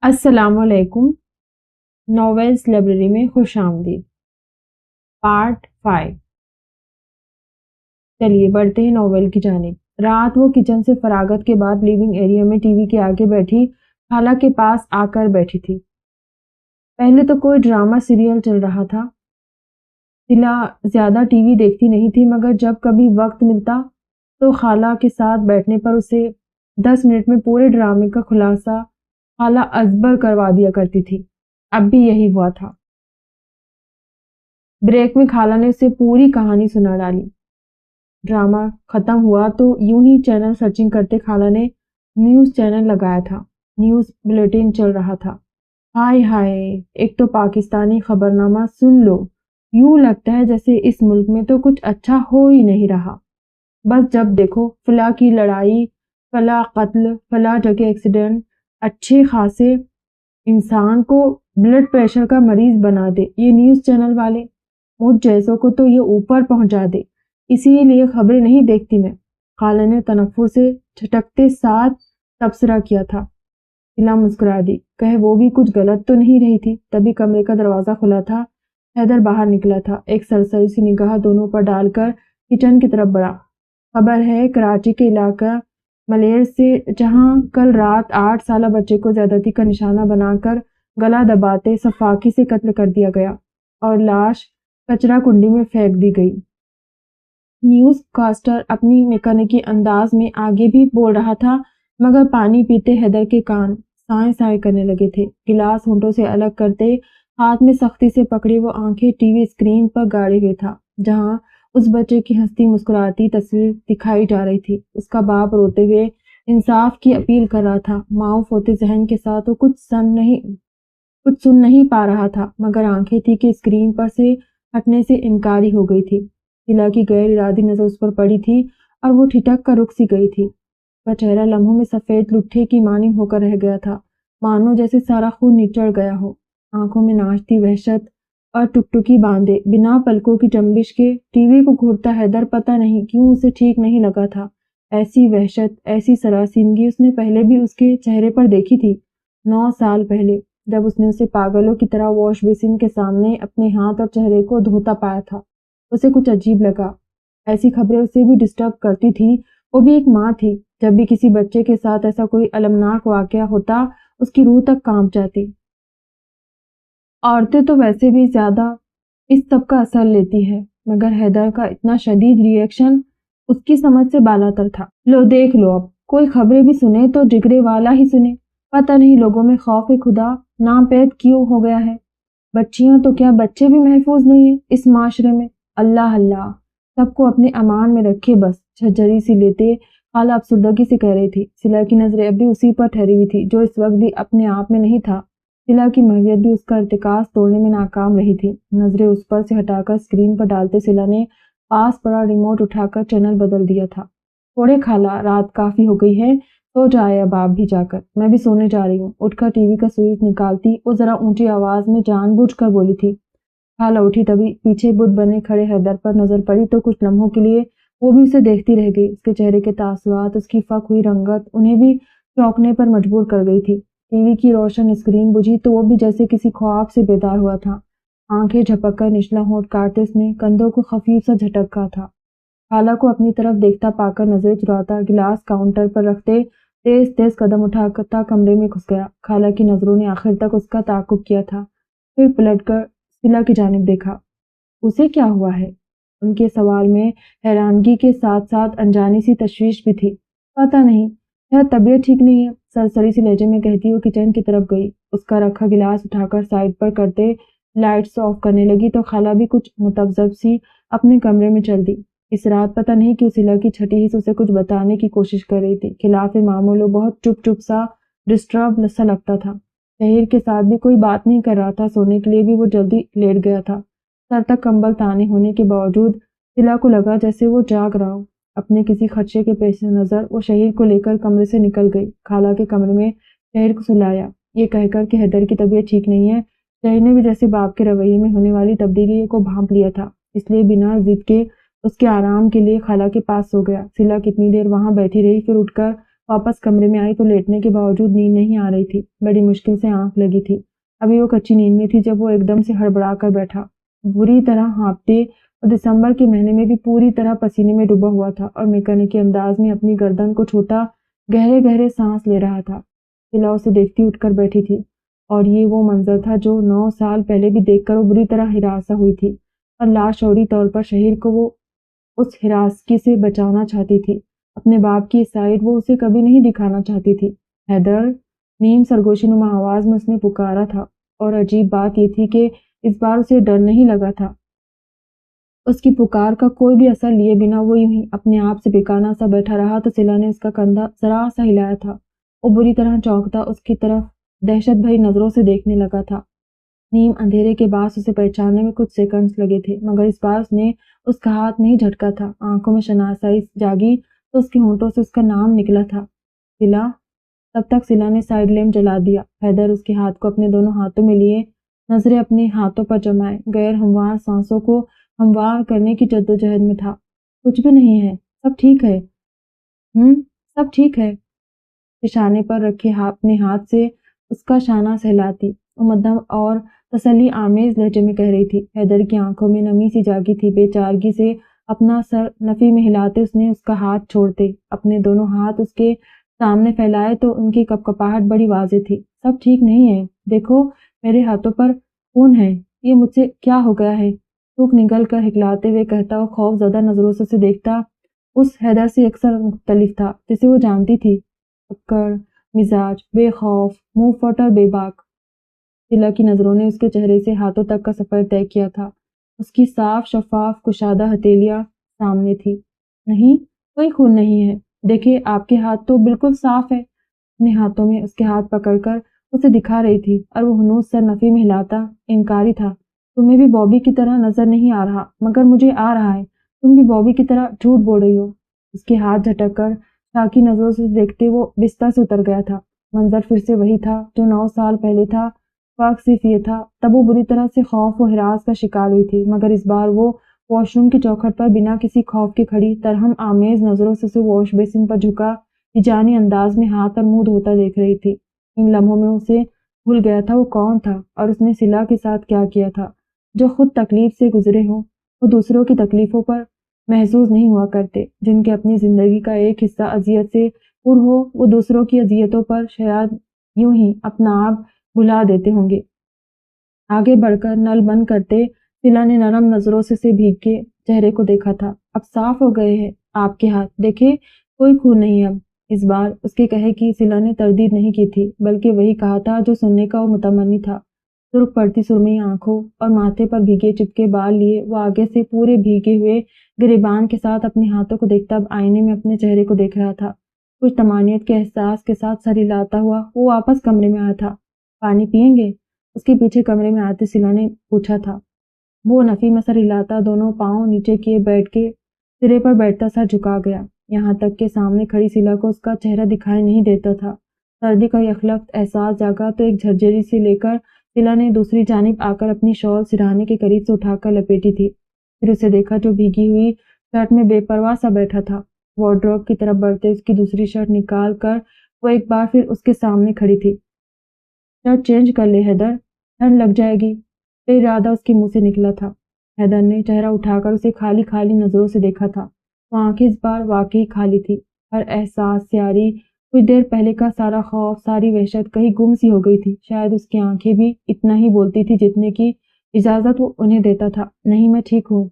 السلام علیکم۔ Novels library میں خوش آمدید۔ پارٹ 5۔ چلیے بڑھتے ہیں ناول کی جانب۔ رات وہ کچن سے فراغت کے بعد لیونگ ایریا میں ٹی وی کے آگے بیٹھی خالہ کے پاس آ کر بیٹھی تھی۔ پہلے تو کوئی ڈرامہ سیریل چل رہا تھا۔ سلا زیادہ ٹی وی دیکھتی نہیں تھی، مگر جب کبھی وقت ملتا تو خالہ کے ساتھ بیٹھنے پر اسے 10 منٹ میں پورے ڈرامے کا خلاصہ خالہ ازبر کروا دیا کرتی تھی۔ اب بھی یہی ہوا تھا۔ بریک میں خالہ نے اسے پوری کہانی سنا ڈالی۔ ڈرامہ ختم ہوا تو یوں ہی چینل سرچنگ کرتے خالہ نے نیوز چینل لگایا تھا۔ نیوز بلیٹن چل رہا تھا۔ ہائے ہائے، ایک تو پاکستانی خبرنامہ سن لو، یوں لگتا ہے جیسے اس ملک میں تو کچھ اچھا ہو ہی نہیں رہا۔ بس جب دیکھو فلاں کی لڑائی، فلاں قتل، فلاں جگہ ایکسیڈنٹ، اچھے خاصے انسان کو بلڈ پریشر کا مریض بنا دے یہ نیوز چینل والے، مجھ جیسوں کو تو یہ اوپر پہنچا دے، اسی لیے خبریں نہیں دیکھتی میں۔ خالہ نے تنفر سے چھٹکتے ساتھ تبصرہ کیا تھا۔ سلا مسکرا دی، کہے وہ بھی کچھ غلط تو نہیں رہی تھی۔ تبھی کمرے کا دروازہ کھلا تھا۔ حیدر باہر نکلا تھا، ایک سرسری سی نگاہ دونوں پر ڈال کر کچن کی طرف بڑھا۔ خبر ہے کراچی کے علاقہ ملیر سے، جہاں کل رات 8 سالہ بچے کو زیادتی کا نشانہ بنا کر گلا دباتے سفاکی سے قتل کر دیا گیا اور لاش کچرا کنڈی میں پھینک دی گئی۔ نیوز کاسٹر اپنی میکانکی انداز میں آگے بھی بول رہا تھا، مگر پانی پیتے حیدر کے کان سائیں سائیں کرنے لگے تھے۔ گلاس ہونٹوں سے الگ کرتے ہاتھ میں سختی سے پکڑے وہ آنکھیں ٹی وی اسکرین پر گاڑے ہوئے تھا، جہاں اس بچے کی ہنستی مسکراتی تصویر دکھائی جا رہی تھی۔ اس کا باپ روتے ہوئے انصاف کی اپیل کر رہا تھا۔ معاف ہوتے ذہن کے ساتھ وہ کچھ سن نہیں پا رہا تھا، مگر آنکھیں تھی کہ اسکرین پر سے ہٹنے سے انکاری ہو گئی تھی۔ سلا کی غیر ارادی نظر اس پر پڑی تھی اور وہ ٹھٹک کر رک سی گئی تھی۔ اس کا چہرہ لمحوں میں سفید لٹھے کی مانند ہو کر رہ گیا تھا، مانو جیسے سارا خون نچڑ گیا ہو۔ آنکھوں میں ناچتی وحشت اور ٹکٹکی باندھے بنا پلکوں کی جنبش کے ٹی وی کو گھورتا حیدر پتہ نہیں کیوں اسے ٹھیک نہیں لگا تھا۔ ایسی وحشت، ایسی سراسیمگی اس نے پہلے بھی اس کے چہرے پر دیکھی تھی، 9 سال پہلے، جب اس نے اسے پاگلوں کی طرح واش بیسن کے سامنے اپنے ہاتھ اور چہرے کو دھوتا پایا تھا۔ اسے کچھ عجیب لگا۔ ایسی خبریں اسے بھی ڈسٹرب کرتی تھی۔ وہ بھی ایک ماں تھی، جب بھی کسی بچے کے ساتھ ایسا کوئی المناک واقعہ ہوتا اس کی روح تک کانپ جاتی۔ عورتیں تو ویسے بھی زیادہ اس سب کا اثر لیتی ہے، مگر حیدر کا اتنا شدید ری ایکشن اس کی سمجھ سے بالاتر تھا۔ لو دیکھ لو، اب کوئی خبریں بھی سنے تو جگرے والا ہی سنے۔ پتہ نہیں لوگوں میں خوف خدا ناپید کیوں ہو گیا ہے۔ بچیاں تو کیا بچے بھی محفوظ نہیں ہیں اس معاشرے میں۔ اللہ اللہ، سب کو اپنے امان میں رکھے بس، جھجھری سی لیتے خالہ افسردگی سے کہہ رہی تھی۔ سلا کی نظریں اب بھی اسی پر ٹھہری ہوئی تھی جو اس وقت بھی اپنے آپ میں نہیں تھا۔ سلا کی محویت بھی اس کا ارتکاز توڑنے میں ناکام رہی تھی۔ نظریں اس پر سے ہٹا کر اسکرین پر ڈالتے سلا نے پاس پڑا ریموٹ اٹھا کر چینل بدل دیا تھا۔ چھوڑے خالہ، رات کافی ہو گئی ہے، سو جائے اب آپ بھی جا کر، میں بھی سونے جا رہی ہوں۔ اٹھ کر ٹی وی کا سوئچ نکالتی وہ ذرا اونچی آواز میں جان بوجھ کر بولی تھی۔ خالہ اٹھی، تبھی پیچھے بت بنے کھڑے حیدر پر نظر پڑی تو کچھ لمحوں کے لیے وہ بھی اسے دیکھتی رہ گئی۔ اس کے چہرے کے تاثرات، اس کی فک ہوئی رنگت انہیں بھی چونکنے پر مجبور کر گئی تھی۔ ٹی وی کی روشن اسکرین بجھی تو وہ بھی جیسے کسی خواب سے بیدار ہوا تھا۔ آنکھیں جھپک کر نچلا ہونٹ کاٹتے اس نے کندھوں کو خفیف سا جھٹکا تھا۔ خالہ کو اپنی طرف دیکھتا پا کر نظریں چراتا گلاس کاؤنٹر پر رکھتے تیز تیز قدم اٹھاتا کمرے میں گھس گیا۔ خالہ کی نظروں نے آخر تک اس کا تعاقب کیا تھا، پھر پلٹ کر سلا کی جانب دیکھا۔ اسے کیا ہوا ہے؟ ان کے سوال میں حیرانگی کے ساتھ ساتھ انجانی سی تشویش بھی تھی۔ پتہ نہیں، شاید طبیعت ٹھیک نہیں ہے، سرسری سی لہجے میں کہتی وہ کچن کی طرف گئی۔ اس کا رکھا گلاس اٹھا کر سائڈ پر کرتے لائٹس آف کرنے لگی تو خالہ بھی کچھ متذبذب سی اپنے کمرے میں چل دی۔ اس رات پتہ نہیں کیوں سلا کی چھٹی حص اسے کچھ بتانے کی کوشش کر رہی تھی۔ خلاف معمول وہ بہت چپ سا ڈسٹرب سا لگتا تھا۔ شہیر کے ساتھ بھی کوئی بات نہیں کر رہا تھا، سونے کے لیے بھی وہ جلدی لیٹ گیا تھا۔ سر تک کمبل تانے ہونے کے باوجود سلا کو لگا جیسے وہ جاگ رہا ہو۔ اپنے کسی خدشے کے پیش نظر وہ شہیر کو لے کر کمرے سے نکل گئی۔ خالہ کے کمرے میں شہیر کو سلایا، یہ کہہ کر کہ حیدر کی طبیعت ٹھیک نہیں ہے۔ شہیر نے بھی جیسے باپ کے رویے میں ہونے والی تبدیلی کو بھانپ لیا تھا، اس لیے بنا ضد کے اس کے آرام کے لیے خالہ کے پاس سو گیا۔ سلا کتنی دیر وہاں بیٹھی رہی، پھر اٹھ کر واپس کمرے میں آئی تو لیٹنے کے باوجود نیند نہیں آ رہی تھی۔ بڑی مشکل سے آنکھ لگی تھی۔ ابھی وہ کچی نیند میں تھی جب وہ ایک دم سے ہڑبڑا کر بیٹھا، بری طرح ہانپتے اور دسمبر کے مہینے میں بھی پوری طرح پسینے میں ڈوبا ہوا تھا اور میکینکی انداز میں اپنی گردن کو چھوتا گہرے گہرے سانس لے رہا تھا۔ سلا اسے دیکھتی اٹھ کر بیٹھی تھی اور یہ وہ منظر تھا جو 9 سال پہلے بھی دیکھ کر وہ بری طرح ہراساں ہوئی تھی اور لاشعوری طور پر شہیر کو وہ اس ہراسگی سے بچانا چاہتی تھی۔ اپنے باپ کی سائڈ وہ اسے کبھی نہیں دکھانا چاہتی تھی۔ حیدر، نیم سرگوشی نما آواز میں اس نے پکارا تھا، اور عجیب بات یہ تھی کہ اس بار اسے ڈر نہیں لگا تھا۔ اس کی پکار کا کوئی بھی اثر لیے بنا وہ یوں ہی اپنے آپ سے بیگانہ سا بیٹھا رہا تو سلا نے اس کا کندھا ذرا سا ہلایا تھا۔ وہ بری طرح چونکتا اس کی طرف دہشت بھری نظروں سے دیکھنے لگا تھا۔ نیم اندھیرے کے باعث اسے پہچاننے میں کچھ سیکنڈز لگے تھے، مگر اس بار اس نے اس کا ہاتھ نہیں جھٹکا تھا۔ آنکھوں میں شناسائی جاگی تو اس کے ہونٹوں سے اس کا نام نکلا تھا، سلا۔ تب تک سلا نے سائیڈ لیمپ جلا دیا۔ حیدر اس کے ہاتھ کو اپنے دونوں ہاتھوں میں لیے نظریں اپنے ہاتھوں پر جمائے غیر ہموار سانسوں کو ہموار کرنے کی جدوجہد میں تھا۔ کچھ بھی نہیں ہے، سب ٹھیک ہے۔ سب ٹھیک ہے۔ شانے پر رکھے اپنے ہاتھ سے اس کا شانہ سہلاتی وہ مدھم اور تسلی آمیز لہجے میں کہہ رہی تھی۔ حیدر کی آنکھوں میں نمی سی جاگی تھی۔ بے چارگی سے اپنا سر نفی میں ہلاتے اس نے اس کا ہاتھ چھوڑتے اپنے دونوں ہاتھ اس کے سامنے پھیلائے تو ان کی کپکپاہٹ بڑی واضح تھی۔ سب ٹھیک نہیں ہے، دیکھو میرے ہاتھوں پر خون ہے، یہ مجھ سے کیا ہو گیا ہے؟ تھوک نگل کر ہکلاتے ہوئے کہتا وہ خوف زدہ نظروں سے اسے دیکھتا اس حیدر سے اکثر مختلف تھا جسے وہ جانتی تھی۔ اکڑ مزاج، بے خوف، منہ پھٹ اور بے باک۔ سلا کی نظروں نے اس کے چہرے سے ہاتھوں تک کا سفر طے کیا تھا۔ اس کی صاف شفاف کشادہ ہتھیلیاں سامنے تھی۔ نہیں، کوئی خون نہیں ہے، دیکھیے آپ کے ہاتھ تو بالکل صاف ہے۔ اپنے ہاتھوں میں اس کے ہاتھ پکڑ کر اسے دکھا رہی تھی اور وہ ہنوز سر نفی میں ہلاتا انکاری تھا۔ تمہیں بھی بابی کی طرح نظر نہیں آ رہا، مگر مجھے آ رہا ہے، تم بھی بابی کی طرح جھوٹ بول رہی ہو۔ اس کے ہاتھ جھٹک کر شاکی نظروں سے دیکھتے وہ بستر سے اتر گیا تھا۔ منظر پھر سے وہی تھا جو 9 سال پہلے تھا، فرق صرف یہ تھا تب وہ بری طرح سے خوف و ہراس کا شکار ہوئی تھی، مگر اس بار وہ واش روم کی چوکھٹ پر بنا کسی خوف کے کھڑی ترہم آمیز نظروں سے اسے واش بیسن پر جھکا ہجانی انداز میں ہاتھ اور منہ دھوتا دیکھ رہی تھی۔ ان لمحوں میں اسے بھول گیا تھا وہ کون تھا اور اس نے سلا کے ساتھ کیا کیا تھا۔ جو خود تکلیف سے گزرے ہوں وہ دوسروں کی تکلیفوں پر محظوظ نہیں ہوا کرتے، جن کے اپنی زندگی کا ایک حصہ اذیت سے پر ہو وہ دوسروں کی اذیتوں پر شاید یوں ہی اپنا آپ بھلا دیتے ہوں گے۔ آگے بڑھ کر نل بند کرتے سلا نے نرم نظروں سے اسے بھیگ کے چہرے کو دیکھا تھا۔ اب صاف ہو گئے ہیں آپ کے ہاتھ، دیکھیں کوئی خون نہیں اب۔ اس بار اس کے کہے کی سلا نے تردید نہیں کی تھی، بلکہ وہی کہا تھا جو سننے کا وہ متمنی تھا۔ سرخ پڑتی سرمئی آنکھوں اور ماتھے پر بھیگے چپکے بال لیے وہ آگے سے پورے بھیگے ہوئے گریبان کے ساتھ اپنے ہاتھوں کو دیکھتا اب آئینے میں اپنے چہرے کو دیکھ رہا تھا۔ کچھ طمانینت کے احساس کے ساتھ سر ہلاتا ہوا وہ واپس کمرے میں آیا تھا۔ پانی پیئیں گے؟ اس کے پیچھے کمرے میں آتے سلا نے پوچھا تھا۔ وہ نفی میں سر ہلاتا دونوں پاؤں نیچے کیے بیٹھ کے سرے پر بیٹھتا سر جھکا گیا، یہاں تک کہ سامنے کھڑی سلا کو اس کا چہرہ دکھائی نہیں دیتا تھا۔ سردی کا یخلخت احساس جاگا تو ایک جھرجھری سے لے کر سلا نے دوسری جانب آ کر اپنی شال سرہانے کے قریب سے اٹھا کر لپیٹی تھی۔ پھر اسے دیکھا جو بھیگی ہوئی شرٹ میں بے پرواہ سا بیٹھا تھا۔ وارڈروب کی طرف بڑھتے اس کی دوسری شرٹ نکال کر وہ ایک بار پھر اس کے سامنے کھڑی تھی۔ شرٹ چینج کر لے حیدر، ٹھنڈ لگ جائے گی، بے ارادہ اس کے منہ سے نکلا تھا۔ حیدر نے چہرہ اٹھا کر اسے خالی خالی نظروں سے دیکھا تھا۔ وہ آنکھیں اس بار واقعی خالی تھی، ہر احساس سیاری کچھ دیر پہلے کا سارا خوف ساری وحشت کہیں گم سی ہو گئی تھی۔ شاید اس کی آنکھیں بھی اتنا ہی بولتی تھی جتنے کی اجازت وہ انہیں دیتا تھا۔ نہیں میں ٹھیک ہوں،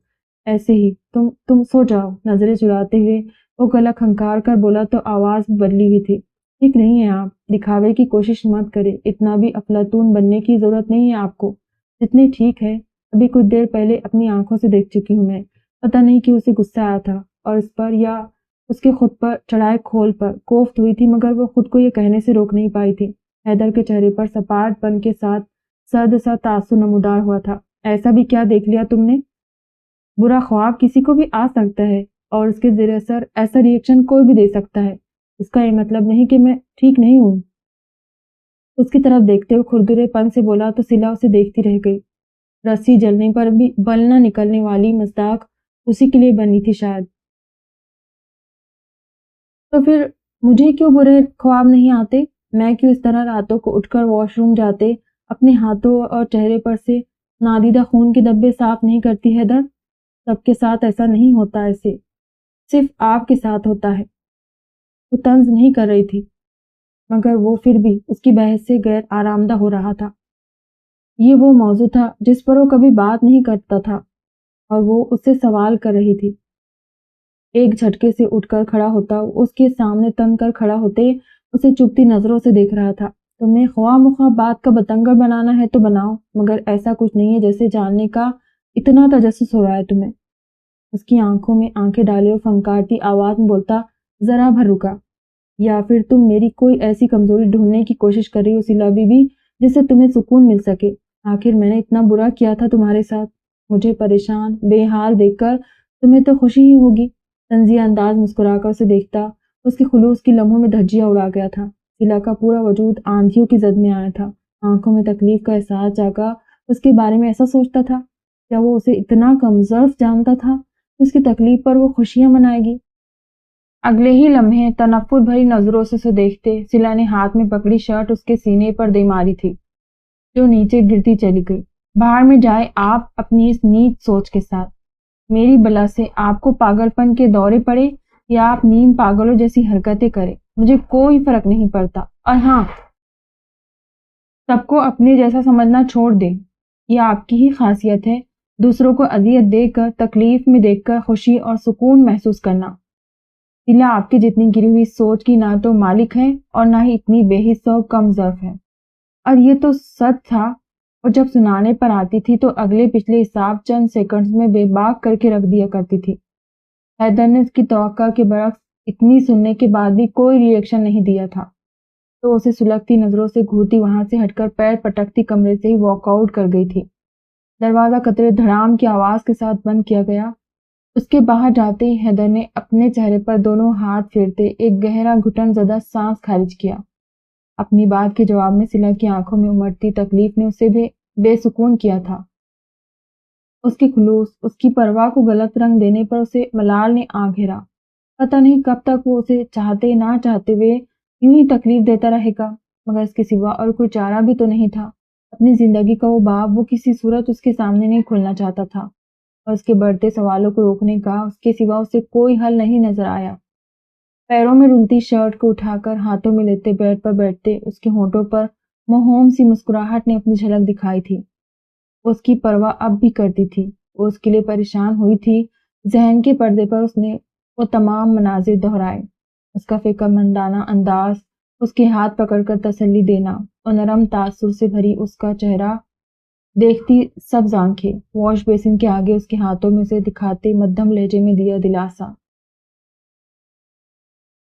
ایسے ہی تم سو جاؤ۔ نظریں چراتے ہوئے وہ گلا کھنکار کر بولا تو آواز بدلی ہوئی تھی۔ ٹھیک نہیں ہے آپ، دکھاوے کی کوشش مت کرے، اتنا بھی افلاطون بننے کی ضرورت نہیں ہے آپ کو۔ جتنی ٹھیک ہے ابھی کچھ دیر پہلے اپنی آنکھوں سے دیکھ چکی ہوں میں۔ پتہ نہیں کہ اسے غصہ آیا تھا اور اس پر یا اس کے خود پر چڑھائے کھول پر کوفت ہوئی تھی، مگر وہ خود کو یہ کہنے سے روک نہیں پائی تھی۔ حیدر کے چہرے پر سپاٹ پن کے ساتھ سرد سا تاثر نمودار ہوا تھا۔ ایسا بھی کیا دیکھ لیا تم نے؟ برا خواب کسی کو بھی آ سکتا ہے اور اس کے زیر اثر ایسا ریئیکشن کوئی بھی دے سکتا ہے، اس کا یہ مطلب نہیں کہ میں ٹھیک نہیں ہوں۔ اس کی طرف دیکھتے ہوئے کھردرے پن سے بولا تو سلا اسے دیکھتی رہ گئی۔ رسی جلنے پر بھی بل نہ نکلنے والی مصداق اسی کے لیے بنی تھی شاید۔ تو پھر مجھے کیوں برے خواب نہیں آتے؟ میں کیوں اس طرح راتوں کو اٹھ کر واش روم جاتے اپنے ہاتھوں اور چہرے پر سے نادیدہ خون کے دھبے صاف نہیں کرتی حیدر؟ سب کے ساتھ ایسا نہیں ہوتا، ایسے صرف آپ کے ساتھ ہوتا ہے۔ وہ طنز نہیں کر رہی تھی، مگر وہ پھر بھی اس کی بحث سے غیر آرامدہ ہو رہا تھا۔ یہ وہ موضوع تھا جس پر وہ کبھی بات نہیں کرتا تھا اور وہ اس سے سوال کر رہی تھی۔ ایک جھٹکے سے اٹھ کر کھڑا ہوتا، اس کے سامنے تن کر کھڑا ہوتے اسے چپتی نظروں سے دیکھ رہا تھا۔ تمہیں خواہ مخواہ بات کا بتنگڑ بنانا ہے تو بناؤ، مگر ایسا کچھ نہیں ہے جیسے جاننے کا اتنا تجسس ہو رہا ہے تمہیں۔ اس کی آنکھوں میں آنکھیں ڈالے اور فنکارتی آواز میں بولتا، ذرا بھر رکا، یا پھر تم میری کوئی ایسی کمزوری ڈھونڈنے کی کوشش کر رہی ہو سلا بی بی جس سے تمہیں سکون مل سکے؟ آخر میں نے اتنا برا کیا تھا تمہارے ساتھ؟ مجھے پریشان بے حال دیکھ کر تمہیں تو خوشی ہی ہوگی۔ طنزیہ انداز مسکرا کر اسے دیکھتا، اس کے خلوص کی لمحوں میں دھجیاں اڑا گیا تھا۔ سلا کا پورا وجود آندھیوں کی زد میں آیا تھا، آنکھوں میں تکلیف کا احساس جاگا۔ اس کے بارے میں ایسا سوچتا تھا، کیا وہ اسے اتنا کم ظرف جانتا تھا کہ اس کی تکلیف پر وہ خوشیاں منائے گی؟ اگلے ہی لمحے تنفر بھری نظروں سے اسے دیکھتے سلا نے ہاتھ میں پکڑی شرٹ اس کے سینے پر دے ماری تھی، جو نیچے گرتی چلی گئی۔ باہر میں جائے آپ اپنی اس نیچ سوچ کے ساتھ، میری بلا سے آپ کو پاگل پن کے دورے پڑے یا آپ نیم پاگلوں جیسی حرکتیں کریں، مجھے کوئی فرق نہیں پڑتا۔ اور ہاں، سب کو اپنے جیسا سمجھنا چھوڑ دیں، یہ آپ کی ہی خاصیت ہے، دوسروں کو اذیت دے کر، تکلیف میں دیکھ کر خوشی اور سکون محسوس کرنا۔ سلا آپ کی جتنی گری ہوئی سوچ کی نہ تو مالک ہے اور نہ ہی اتنی بے حصہ و کم ظرف ہے۔ اور یہ تو سچ تھا، اور جب سنانے پر آتی تھی تو اگلے پچھلے حساب چند سیکنڈز میں بے باک کر کے رکھ دیا کرتی تھی۔ حیدر نے اس کی توقع کے برعکس اتنی سننے کے بعد بھی کوئی ری ایکشن نہیں دیا تھا، تو اسے سلگتی نظروں سے گھورتی وہاں سے ہٹ کر پیر پٹکتی کمرے سے ہی واک آؤٹ کر گئی تھی۔ دروازہ قطرے دھڑام کی آواز کے ساتھ بند کیا گیا۔ اس کے باہر جاتے ہی حیدر نے اپنے چہرے پر دونوں ہاتھ پھیرتے ایک گہرا گھٹن زدہ سانس خارج کیا۔ اپنی بات کے جواب میں سلا کی آنکھوں میں امڑتی تکلیف نے اسے بھی بے سکون کیا تھا۔ اس کے خلوص، اس کی پرواہ کو غلط رنگ دینے پر اسے ملال نے آ گھیرا۔ پتہ نہیں کب تک وہ اسے چاہتے نہ چاہتے ہوئے یوں ہی تکلیف دیتا رہے گا، مگر اس کے سوا اور کوئی چارہ بھی تو نہیں تھا۔ اپنی زندگی کا وہ باب وہ کسی صورت اس کے سامنے نہیں کھولنا چاہتا تھا، اور اس کے بڑھتے سوالوں کو روکنے کا اس کے سوا اسے کوئی حل نہیں نظر آیا۔ پیروں میں رلتی شرٹ کو اٹھا کر ہاتھوں میں لیتے بیڈ پر بیٹھتے اس کے ہونٹوں پر موہوم سی مسکراہٹ نے اپنی جھلک دکھائی تھی۔ اس کی پرواہ اب بھی کرتی تھی، وہ اس کے لیے پریشان ہوئی تھی۔ ذہن کے پردے پر اس نے وہ تمام مناظر دہرائے، اس کا فکر مندانہ انداز، اس کے ہاتھ پکڑ کر تسلی دینا اور نرم تاثر سے بھری اس کا چہرہ، دیکھتی سبز آنکھیں، واش بیسن کے آگے اس کے ہاتھوں میں اسے دکھاتے مدھم لہجے میں دیا دلاسا۔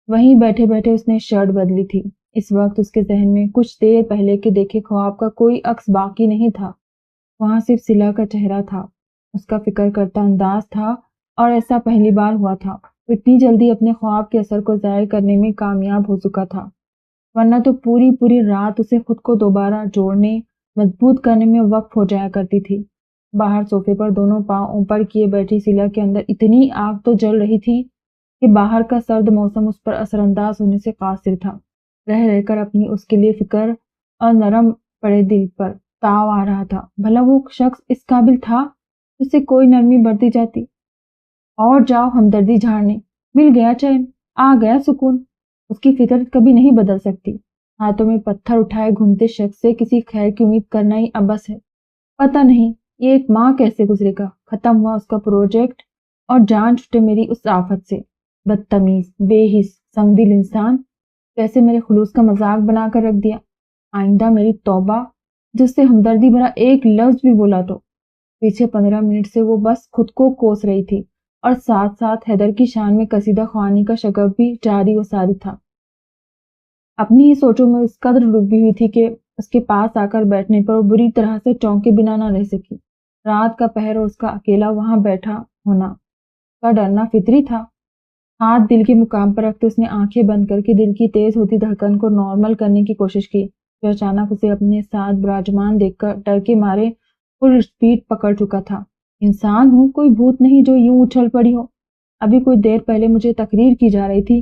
وہیں بیٹھے بیٹھے اس نے شرٹ بدلی تھی۔ اس وقت اس کے ذہن میں کچھ دیر پہلے کے دیکھے خواب کا کوئی عکس باقی نہیں تھا، وہاں صرف سلا کا چہرہ تھا، اس کا فکر کرتا انداز تھا، اور ایسا پہلی بار ہوا تھا وہ اتنی جلدی اپنے خواب کے اثر کو ظاہر کرنے میں کامیاب ہو چکا تھا، ورنہ تو پوری رات اسے خود کو دوبارہ جوڑنے، مضبوط کرنے میں وقف ہو جایا کرتی تھی۔ باہر صوفے پر دونوں پاؤں اوپر کیے بیٹھی سلا کے اندر اتنی آگ تو جل رہی تھی کہ باہر کا سرد موسم اس پر اثر انداز ہونے سے قاصر تھا۔ رہ کر اپنی اس کے لیے فکر اور نرم پڑے دل پر تاؤ آ رہا تھا۔ بھلا وہ شخص اس قابل تھا جس سے کوئی نرمی برتی جاتی؟ اور جاؤ ہمدردی جھاڑنے، مل گیا چین، آ گیا سکون۔ اس کی فطرت کبھی نہیں بدل سکتی۔ ہاتھوں میں پتھر اٹھائے گھومتے شخص سے کسی خیر کی امید کرنا ہی عبث ہے۔ پتہ نہیں یہ ایک ماہ کیسے گزرے گا۔ ختم ہوا اس کا پروجیکٹ اور جان چھٹے میری اس آفت سے۔ بدتمیز، بے حس، سنگ دل انسان، کیسے میرے خلوص کا مذاق بنا کر رکھ دیا۔ آئندہ میری توبہ، جس سے ہمدردی بھرا ایک لفظ بھی بولا تو۔ پیچھے 15 منٹ سے وہ بس خود کو کوس رہی تھی اور ساتھ ساتھ حیدر کی شان میں قصیدہ خوانی کا شغف بھی جاری و ساری تھا۔ اپنی ہی سوچوں میں اس قدر ڈوبی ہوئی تھی کہ اس کے پاس آ کر بیٹھنے پر وہ بری طرح سے چونکے بنا نہ رہ سکی۔ رات کا پہر اور اس کا اکیلا وہاں بیٹھا ہونا کا ڈرنا فطری تھا۔ ہاتھ دل کے مقام پر رکھتے اس نے آنکھیں بند کر کے دل کی تیز ہوتی دھڑکن کو نارمل کرنے کی کوشش کی، جو اچانک اسے اپنے ساتھ براجمان دیکھ کر ڈر کے مارے فل اسپیڈ پکڑ چکا تھا۔ انسان ہوں، کوئی بھوت نہیں جو یوں اچھل پڑی ہو۔ ابھی کوئی دیر پہلے مجھے تقریر کی جا رہی تھی،